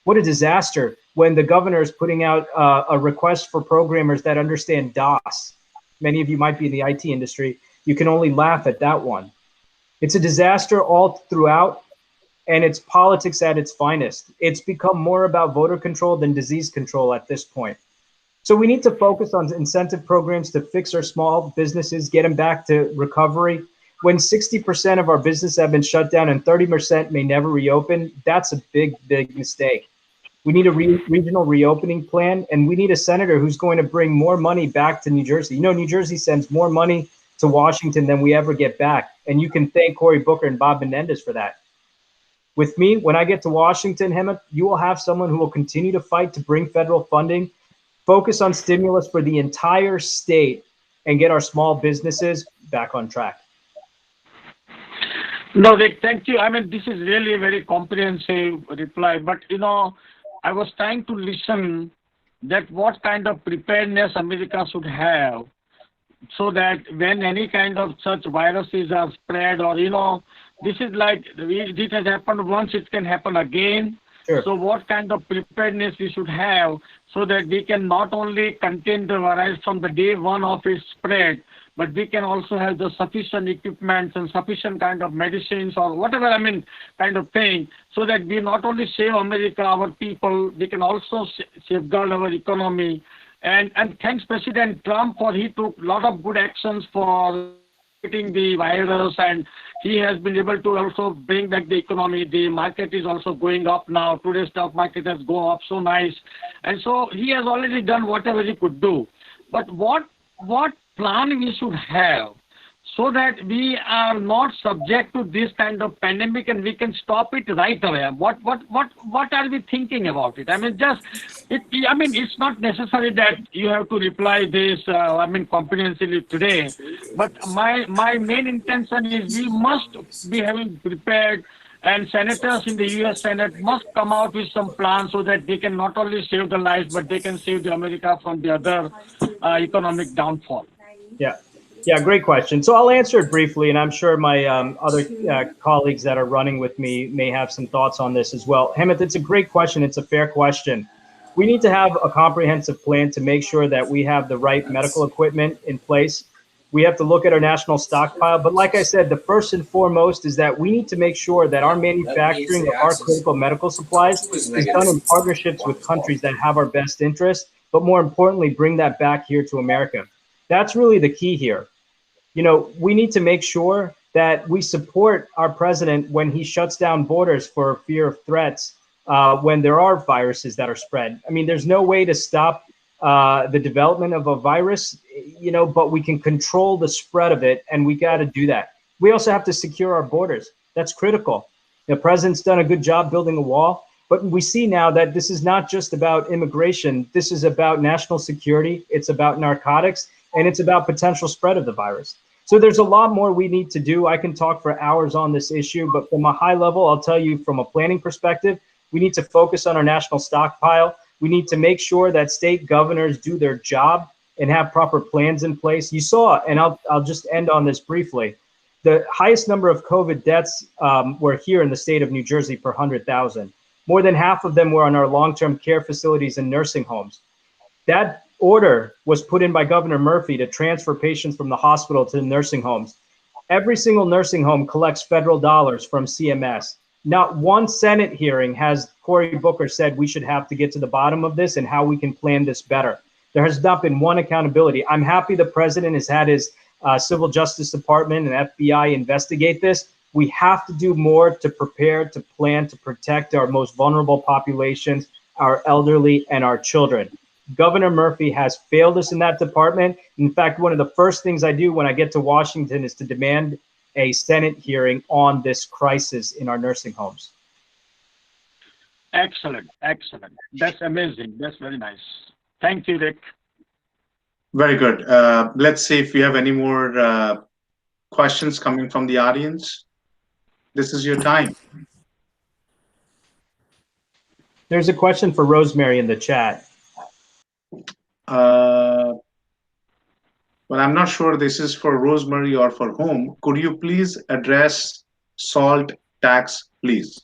What a disaster when the governor is putting out a request for programmers that understand DOS. Many of you might be in the IT industry. You can only laugh at that one. It's a disaster all throughout, and it's politics at its finest. It's become more about voter control than disease control at this point. So we need to focus on incentive programs to fix our small businesses, get them back to recovery. When 60% of our businesses have been shut down and 30% may never reopen, that's a big, big mistake. We need a regional reopening plan, and we need a senator who's going to bring more money back to New Jersey. You know, New Jersey sends more money to Washington than we ever get back, and you can thank Cory Booker and Bob Menendez for that. With me, when I get to Washington, Hemant, you will have someone who will continue to fight to bring federal funding, focus on stimulus for the entire state, and get our small businesses back on track. No, Rick, thank you. I mean, this is really a very comprehensive reply. But, you know, I was trying to listen that what kind of preparedness America should have so that when any kind of such viruses are spread, or, you know, this is like, this has happened once, it can happen again. Sure. So what kind of preparedness we should have so that we can not only contain the virus from the day one of its spread, but we can also have the sufficient equipment and sufficient kind of medicines or whatever, I mean, kind of thing, so that we not only save America, our people, we can also safeguard our economy. And thanks President Trump for he took a lot of good actions for fighting the virus, and he has been able to also bring back the economy. The market is also going up now. Today's stock market has gone up so nice. And so he has already done whatever he could do. But what plan we should have so that we are not subject to this kind of pandemic and we can stop it right away? What are we thinking about it? I mean, it's not necessary that you have to reply this, comprehensively today. But my main intention is we must be having prepared, and senators in the U.S. Senate must come out with some plans so that they can not only save the lives, but they can save the America from the other economic downfall. Yeah, great question. So I'll answer it briefly, and I'm sure my other colleagues that are running with me may have some thoughts on this as well. Hemant, it's a great question. It's a fair question. We need to have a comprehensive plan to make sure that we have the right medical equipment in place. We have to look at our national stockpile. But like I said, the first and foremost is that we need to make sure that our manufacturing of our critical medical supplies is done in partnerships with countries that have our best interests, but more importantly, bring that back here to America. That's really the key here. You know, we need to make sure that we support our president when he shuts down borders for fear of threats, when there are viruses that are spread. I mean, there's no way to stop the development of a virus, you know, but we can control the spread of it, and we got to do that. We also have to secure our borders. That's critical. The president's done a good job building a wall, but we see now that this is not just about immigration. This is about national security. It's about narcotics, and it's about potential spread of the virus. So there's a lot more we need to do. I can talk for hours on this issue, but from a high level, I'll tell you from a planning perspective, we need to focus on our national stockpile. We need to make sure that state governors do their job and have proper plans in place. You saw, and I'll just end on this briefly, the highest number of COVID deaths were here in the state of New Jersey per 100,000. More than half of them were on our long-term care facilities and nursing homes. That order was put in by Governor Murphy to transfer patients from the hospital to the nursing homes. Every single nursing home collects federal dollars from CMS. Not one Senate hearing has Cory Booker said we should have to get to the bottom of this and how we can plan this better. There has not been one accountability. I'm happy the president has had his Civil Justice Department and FBI investigate this. We have to do more to prepare, to plan, to protect our most vulnerable populations, our elderly, and our children. Governor Murphy has failed us in that department. In fact, one of the first things I do when I get to Washington is to demand a Senate hearing on this crisis in our nursing homes. Excellent, excellent. That's amazing. That's very nice. Thank you, Rick. Very good. Let's see if we have any more questions coming from the audience. This is your time. There's a question for Rosemary in the chat. Well, I'm not sure this is for Rosemary or for whom. Could you please address salt tax, please?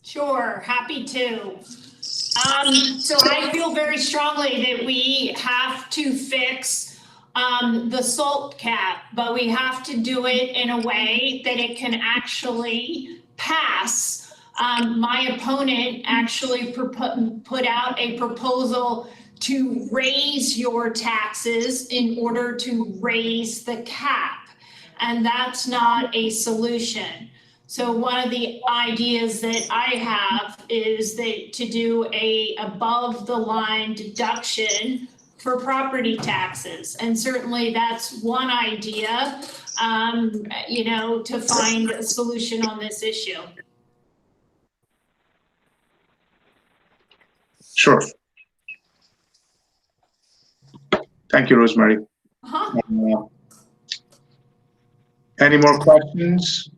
Sure, happy to. So I feel very strongly that we have to fix the salt cap, but we have to do it in a way that it can actually pass. My opponent actually put out a proposal to raise your taxes in order to raise the cap, and that's not a solution. So one of the ideas that I have is that to do a above the line deduction for property taxes. And certainly that's one idea, to find a solution on this issue. Sure. Thank you, Rosemary. Any more questions?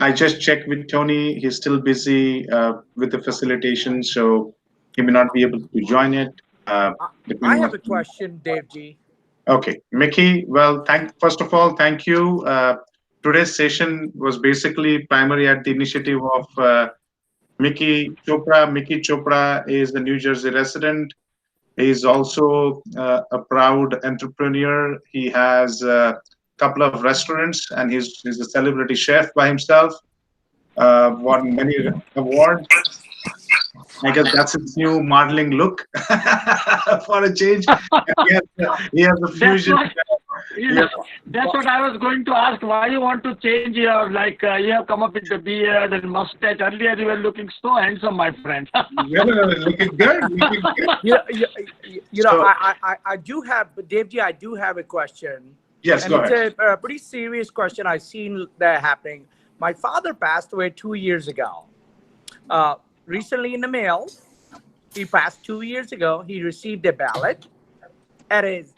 I just checked with Tony. He's still busy with the facilitation, so he may not be able to join it. I have a question, Devji. Okay, Mickey. Well, first of all, thank you. Today's session was basically primary at the initiative of Mickey Chopra. Mickey Chopra is the New Jersey resident. He is also a proud entrepreneur. He has a couple of restaurants, and he's a celebrity chef by himself. Won many awards. I guess that's his new modeling look for a change. He has a fusion. That's what I was going to ask. Why you want to change your, you have come up with the beard and mustache. Earlier you were looking so handsome, my friend. Looking good. I do have, Devji, I do have a question. Yes, go ahead. It's a pretty serious question. I've seen that happening. My father passed away 2 years ago. Recently in the mail, he passed 2 years ago. He received a ballot at his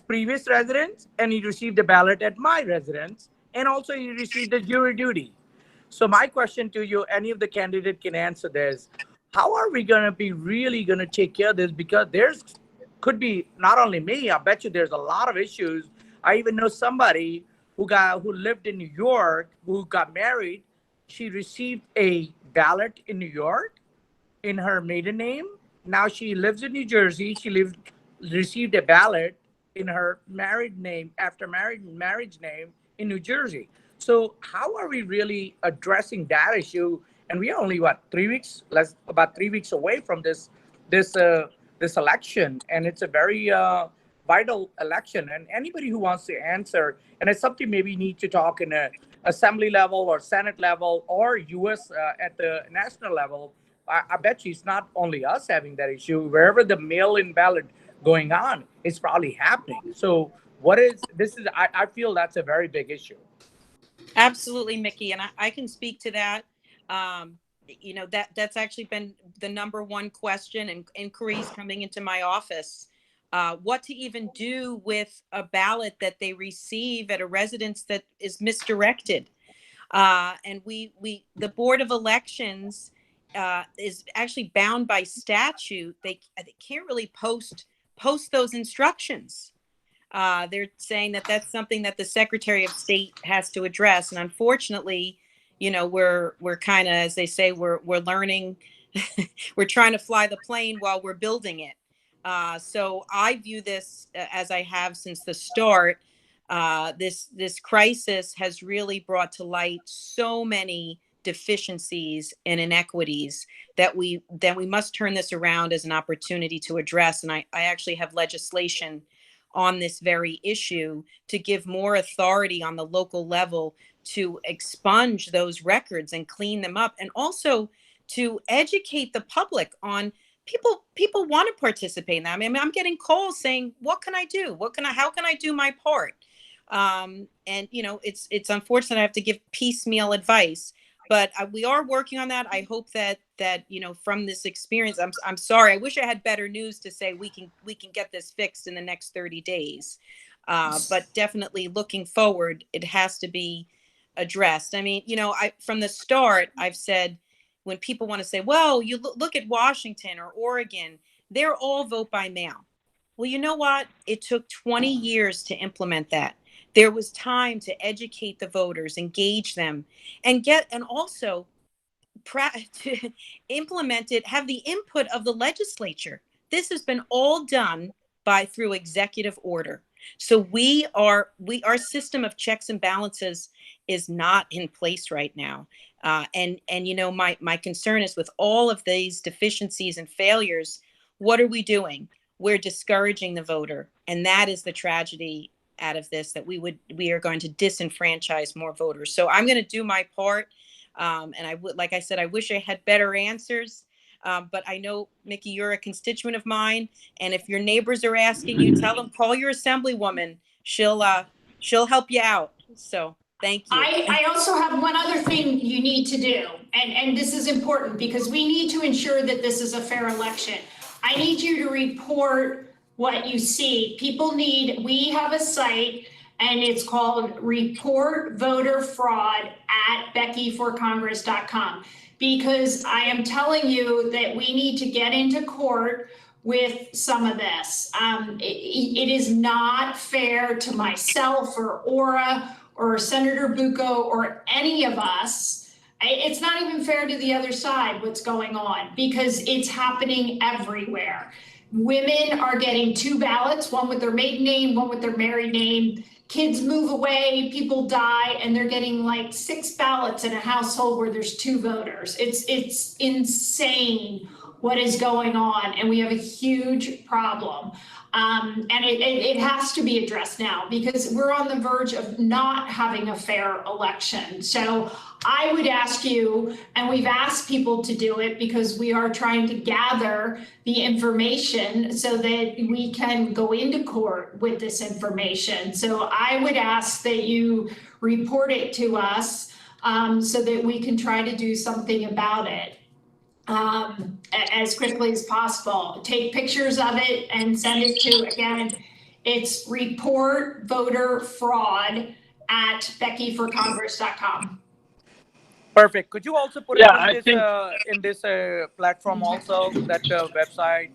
previous residence, and he received a ballot at my residence, and also he received a jury duty. So my question to you, any of the candidate can answer this. How are we going to be really going to take care of this? Because could be not only me, I bet you there's a lot of issues. I even know somebody who lived in New York, who got married. She received a ballot in New York in her maiden name. Now she lives in New Jersey. She received a ballot in her married name after marriage name in New Jersey. So how are we really addressing that issue? And we are only about 3 weeks away from this election, and it's a very vital election. And anybody who wants to answer, and it's something maybe you need to talk in a assembly level or Senate level or U.S. At the national level. I bet you it's not only us having that issue. Wherever the mail-in ballot going on, it's probably happening. So I feel that's a very big issue. Absolutely, Mickey. And I can speak to that. That's actually been the number one question and inquiries coming into my office. What to even do with a ballot that they receive at a residence that is misdirected. And the Board of Elections is actually bound by statute. They can't really post those instructions. They're saying that that's something that the Secretary of State has to address. And unfortunately, we're kind of, as they say, we're learning, we're trying to fly the plane while we're building it. So I view this as I have since the start. This crisis has really brought to light so many deficiencies and inequities that we must turn this around as an opportunity to address. And I actually have legislation on this very issue to give more authority on the local level to expunge those records and clean them up, and also to educate the public on people want to participate in that. I mean, I'm getting calls saying, what can I do? How can I do my part? And it's unfortunate I have to give piecemeal advice, but we are working on that. I hope that from this experience, I'm sorry, I wish I had better news to say we can get this fixed in the next 30 days. But definitely looking forward, it has to be addressed. I mean, from the start, I've said, when people want to say, well, you look at Washington or Oregon, they're all vote by mail. Well, you know what? It took 20 years to implement that. There was time to educate the voters, engage them, and also to implement it, have the input of the legislature. This has been all done through executive order. So our system of checks and balances is not in place right now. And my concern is, with all of these deficiencies and failures, what are we doing? We're discouraging the voter. And that is the tragedy out of this, that we are going to disenfranchise more voters. So I'm going to do my part. And like I said, I wish I had better answers. But I know, Mickey, you're a constituent of mine. And if your neighbors are asking you, tell them, call your assemblywoman. She'll help you out. So thank you. I also have one other thing you need to do. And this is important because we need to ensure that this is a fair election. I need you to report what you see. We have a site, and it's called Report Voter Fraud at BeckyForCongress.com, because I am telling you that we need to get into court with some of this. It is not fair to myself or Aura or Senator Bucco or any of us. It's not even fair to the other side what's going on, because it's happening everywhere. Women are getting 2 ballots, one with their maiden name, one with their married name. Kids move away, people die, and they're getting like 6 ballots in a household where there's 2 voters. It's insane what is going on, and we have a huge problem. And it has to be addressed now, because we're on the verge of not having a fair election. So I would ask you, and we've asked people to do it because we are trying to gather the information so that we can go into court with this information. So I would ask that you report it to us so that we can try to do something about it as quickly as possible. Take pictures of it and send it to, again, it's Report Voter Fraud at BeckyForCongress.com. Perfect. Could you also put Yeah, it in this platform also, that website?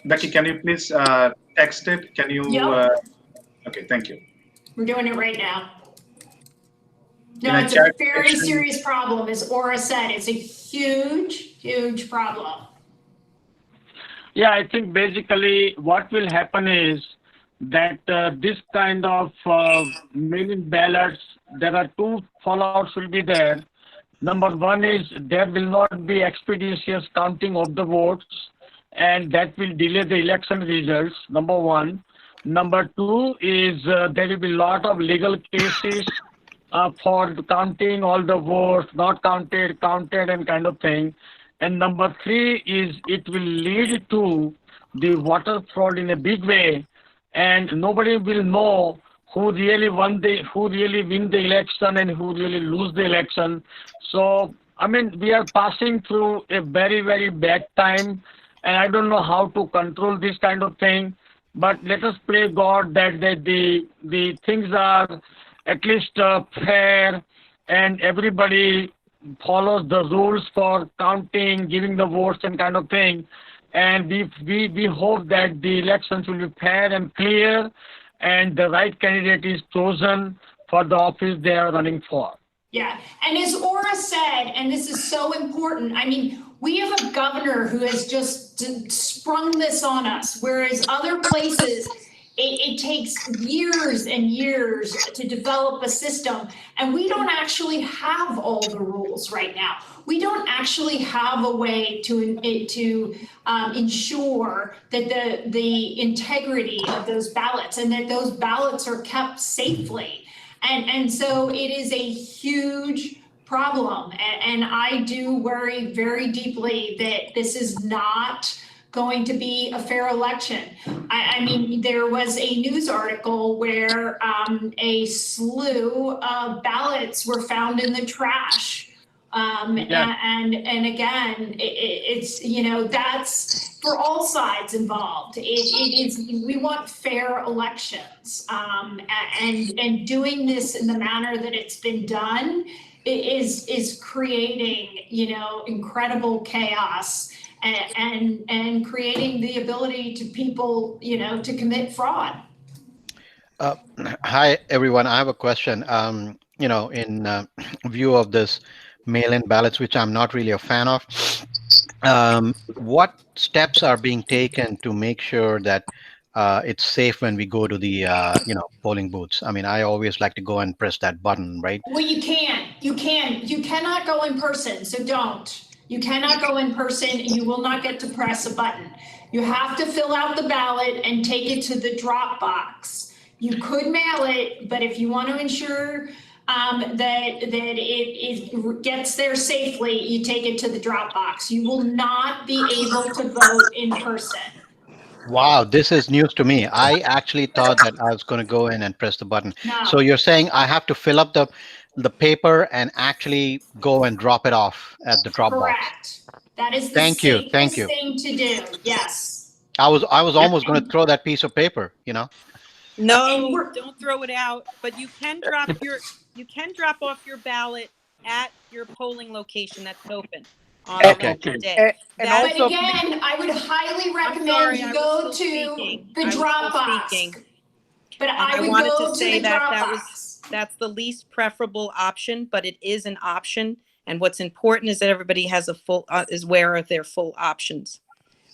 Becky, can you please text it? Can you? Yep. Okay, thank you. We're doing it right now. No, In a it's a chat very section- serious problem. As Aura said, it's a huge problem. Yeah, I think basically what will happen is that this kind of mail-in ballots, there are 2 fallouts will be there. Number 1 is there will not be expeditious counting of the votes, and that will delay the election results, number 1. Number 2 is there will be a lot of legal cases for counting all the votes, not counted, and kind of thing. And number 3 is it will lead to the voter fraud in a big way, and nobody will know who really win the election and who really lose the election. So, I mean, we are passing through a very, very bad time, and I don't know how to control this kind of thing. But let us pray God that the things are at least fair, and everybody follows the rules for counting, giving the votes and kind of thing. And we hope that the elections will be fair and clear, and the right candidate is chosen for the office they are running for. Yeah, and as Aura said, and this is so important, I mean, we have a governor who has just sprung this on us, whereas other places, it takes years and years to develop a system, and we don't actually have all the rules right now. We don't actually have a way to ensure that the integrity of those ballots and that those ballots are kept safely. And so it is a huge problem. And I do worry very deeply that this is not going to be a fair election. I mean, there was a news article where a slew of ballots were found in the trash. And again, it's, you know, that's for all sides involved. It is, we want fair elections, and doing this in the manner that it's been done is creating, incredible chaos and creating the ability to people, to commit fraud. Hi, everyone. I have a question. In view of this mail-in ballots, which I'm not really a fan of, what steps are being taken to make sure that it's safe when we go to the polling booths? I mean, I always like to go and press that button, right? Well, you cannot go in person, so don't. You cannot go in person, you will not get to press a button. You have to fill out the ballot and take it to the drop box. You could mail it, but if you want to ensure that it gets there safely, you take it to the drop box. You will not be able to vote in person. Wow, this is news to me. I actually thought that I was going to go in and press the button. No. So you're saying I have to fill up the paper and actually go and drop it off at the drop box. Correct. That is the Thank you. safest thing to do. Yes. I was almost going to throw that piece of paper, And No, don't throw it out, but you can drop off your ballot at your polling location that's open on Okay. election day. And That- But also, again, I would highly recommend sorry, you I go was still to speaking. the I was drop still box. speaking. But And I I would wanted go to to say the that drop that box. that's the least preferable option, but it is an option. And what's important is that everybody has is aware of their full options.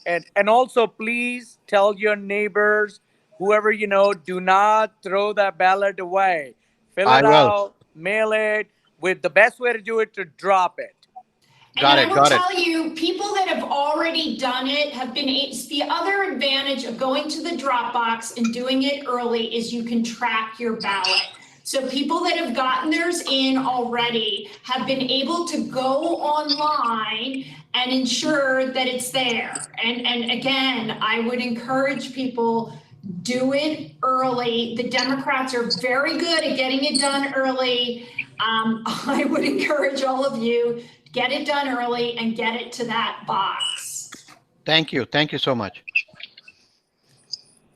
and also, please tell your neighbors, whoever you know, do not throw that ballot away. Fill I it will. out, mail it. With the best way to do it, to drop it. Got And it. I will tell you, people that have already done it have been, it's the other advantage of going to the drop box and doing it early is you can track your ballot. So people that have gotten theirs in already have been able to go online and ensure that it's there. And again, I would encourage people, do it early. The Democrats are very good at getting it done early. I would encourage all of you, get it done early and get it to that box. Thank you. Thank you so much.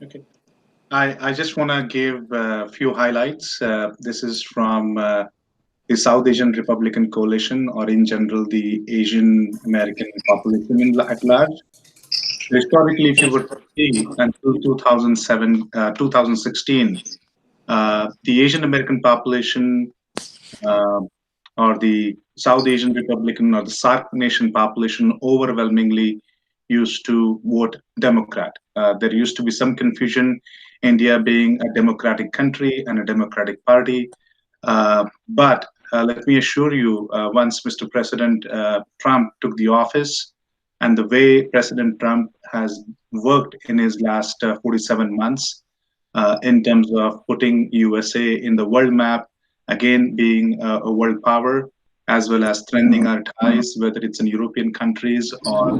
Okay. I just want to give a few highlights. This is from the South Asian Republican Coalition, or in general, the Asian American population at large. Historically, if you were to see until 2016, the Asian American population or the South Asian Republican or the SARC nation population overwhelmingly used to vote Democrat. There used to be some confusion, India being a democratic country and a democratic party. But let me assure you, once Mr. President Trump took the office, and the way President Trump has worked in his last 47 months in terms of putting USA in the world map, again being a world power, as well as strengthening our ties, whether it's in European countries or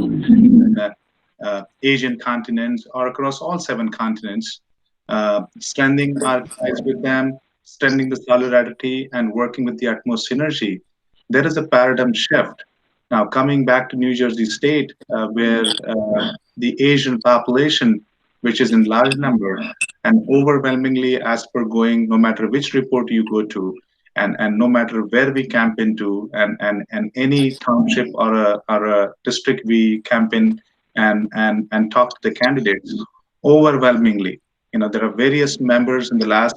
Asian continents or across all 7 continents, strengthening our ties with them, strengthening the solidarity, and working with the utmost synergy. There is a paradigm shift. Now, coming back to New Jersey State, where the Asian population, which is in large number, and overwhelmingly, as per going, no matter which report you go to, and no matter where we camp into, and any township or a district we camp in and talk to the candidates, overwhelmingly, there are various members in the last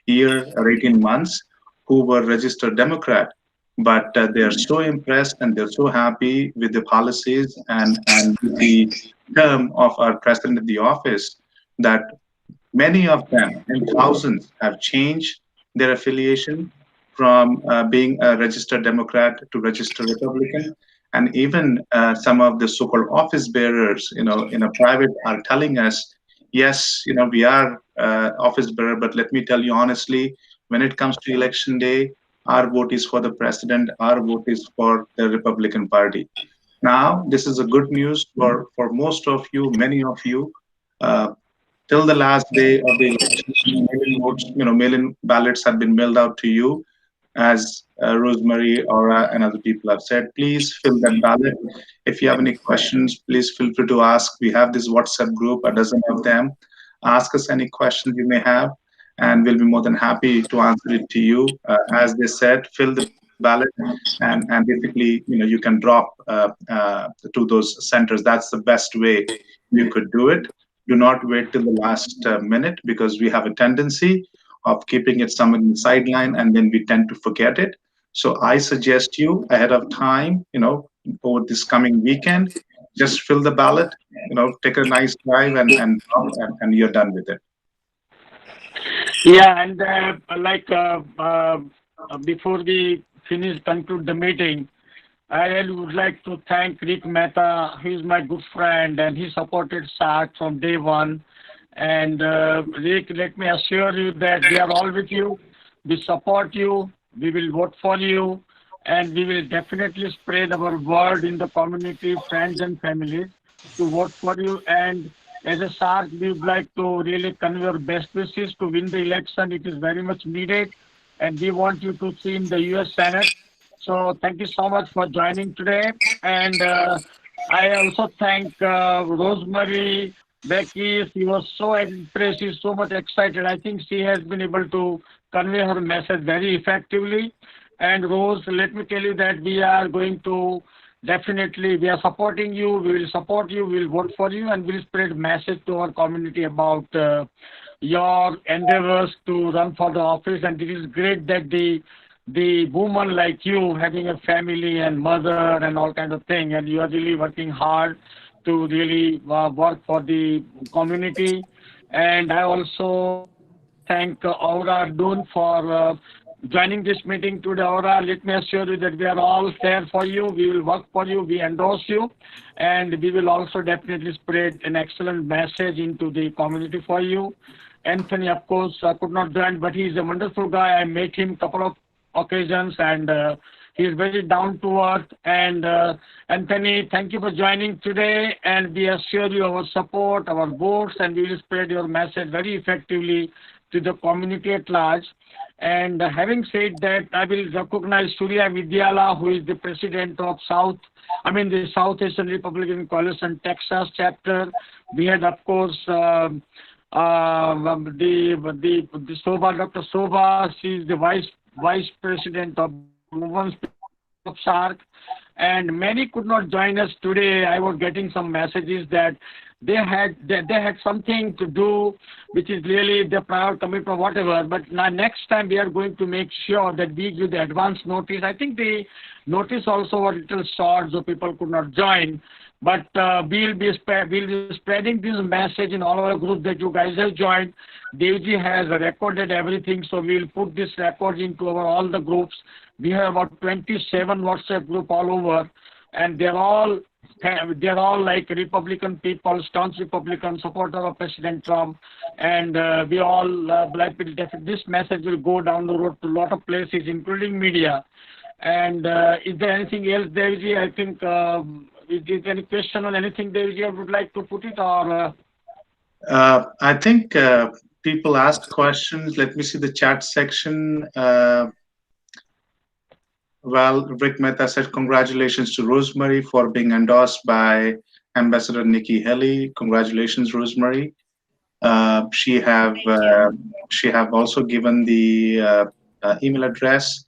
year or 18 months who were registered Democrat, but they are so impressed and they're so happy with the policies and the term of our president in the office that many of them, in thousands, have changed their affiliation from being a registered Democrat to registered Republican. And even some of the so-called office bearers, in a private, are telling us, yes, we are office bearer, but let me tell you honestly, when it comes to election day, our vote is for the president, our vote is for the Republican Party. Now, this is a good news for most of you, many of you. Till the last day of the election, mail-in votes, mail-in ballots have been mailed out to you. As Rosemary, Aura, and other people have said, please fill that ballot. If you have any questions, please feel free to ask. We have this WhatsApp group, a dozen of them. Ask us any questions you may have, and we'll be more than happy to answer it to you. As they said, fill the ballot, and basically, you can drop to those centers. That's the best way you could do it. Do not wait till the last minute, because we have a tendency of keeping it somewhere in the sideline, and then we tend to forget it. So I suggest you ahead of time, over this coming weekend, just fill the ballot, take a nice drive, and you're done with it. Yeah, and before we conclude the meeting, I really would like to thank Rick Mehta. He's my good friend, and he supported SARC from day one. And Rick, let me assure you that we are all with you. We support you. We will vote for you, and we will definitely spread our word in the community, friends and families to vote for you. And as a SARC, we would like to really convey our best wishes to win the election. It is very much needed, and we want you to see in the U.S. Senate. So thank you so much for joining today. And I also thank Rosemary, Becky. She was so impressive, so much excited. I think she has been able to convey her message very effectively. And Rose, let me tell you that we are going to definitely, we are supporting you. We will support you. We will vote for you, and we will spread message to our community about your endeavors to run for the office. And it is great that the woman like you, having a family and mother and all kinds of things, and you are really working hard to really work for the community. And I also thank Aura Dun for joining this meeting today. Aura, let me assure you that we are all there for you. We will work for you. We endorse you. And we will also definitely spread an excellent message into the community for you. Anthony, of course, could not join, but he's a wonderful guy. I met him a couple of occasions, and he's very down to earth. And Anthony, thank you for joining today, and we assure you our support, our votes, and we will spread your message very effectively to the community at large. And having said that, I will recognize Surya Vidyala, who is the president of the South Asian Republican Coalition Texas chapter. We had, of course, the Sobha, Dr. Sobha. She is the vice president of Women's of SARC, and many could not join us today. I was getting some messages that they had something to do, which is really the prior commitment or whatever. But now next time we are going to make sure that we give the advance notice. I think the notice also was a little short, so people could not join. But we'll be spreading this message in all our groups that you guys have joined. Devji has recorded everything, so we'll put this record into all the groups. We have about 27 WhatsApp group all over, and they're all like Republican people, staunch Republican supporter of President Trump, and we all this message will go down the road to a lot of places, including media. And is there anything else, Devji? I think. Is there any question on anything, Devji, I would like to put it, or? I think people asked questions. Let me see the chat section. Well, Rick Mehta said, congratulations to Rosemary for being endorsed by Ambassador Nikki Haley. Congratulations, Rosemary. She have also given the email address.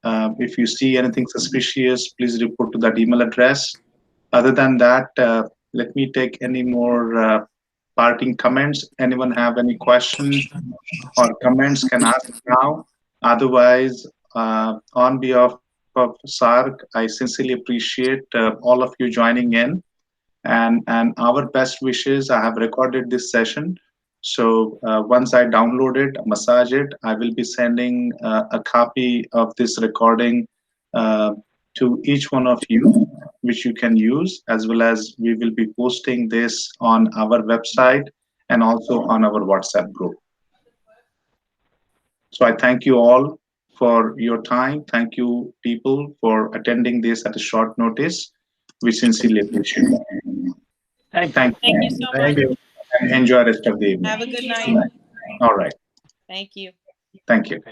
If you see anything suspicious, please report to that email address. Other than that, let me take any more parting comments. Anyone have any questions or comments can ask now. Otherwise, on behalf of SARC, I sincerely appreciate all of you joining in, and our best wishes. I have recorded this session, so once I download it, massage it, I will be sending a copy of this recording to each one of you, which you can use, as well as we will be posting this on our website and also on our WhatsApp group. So I thank you all for your time. Thank you, people, for attending this at a short notice. We sincerely appreciate it. Thank you so much. Thank you. And enjoy the rest of the evening. Have a good night. All right. Thank you. Thank you.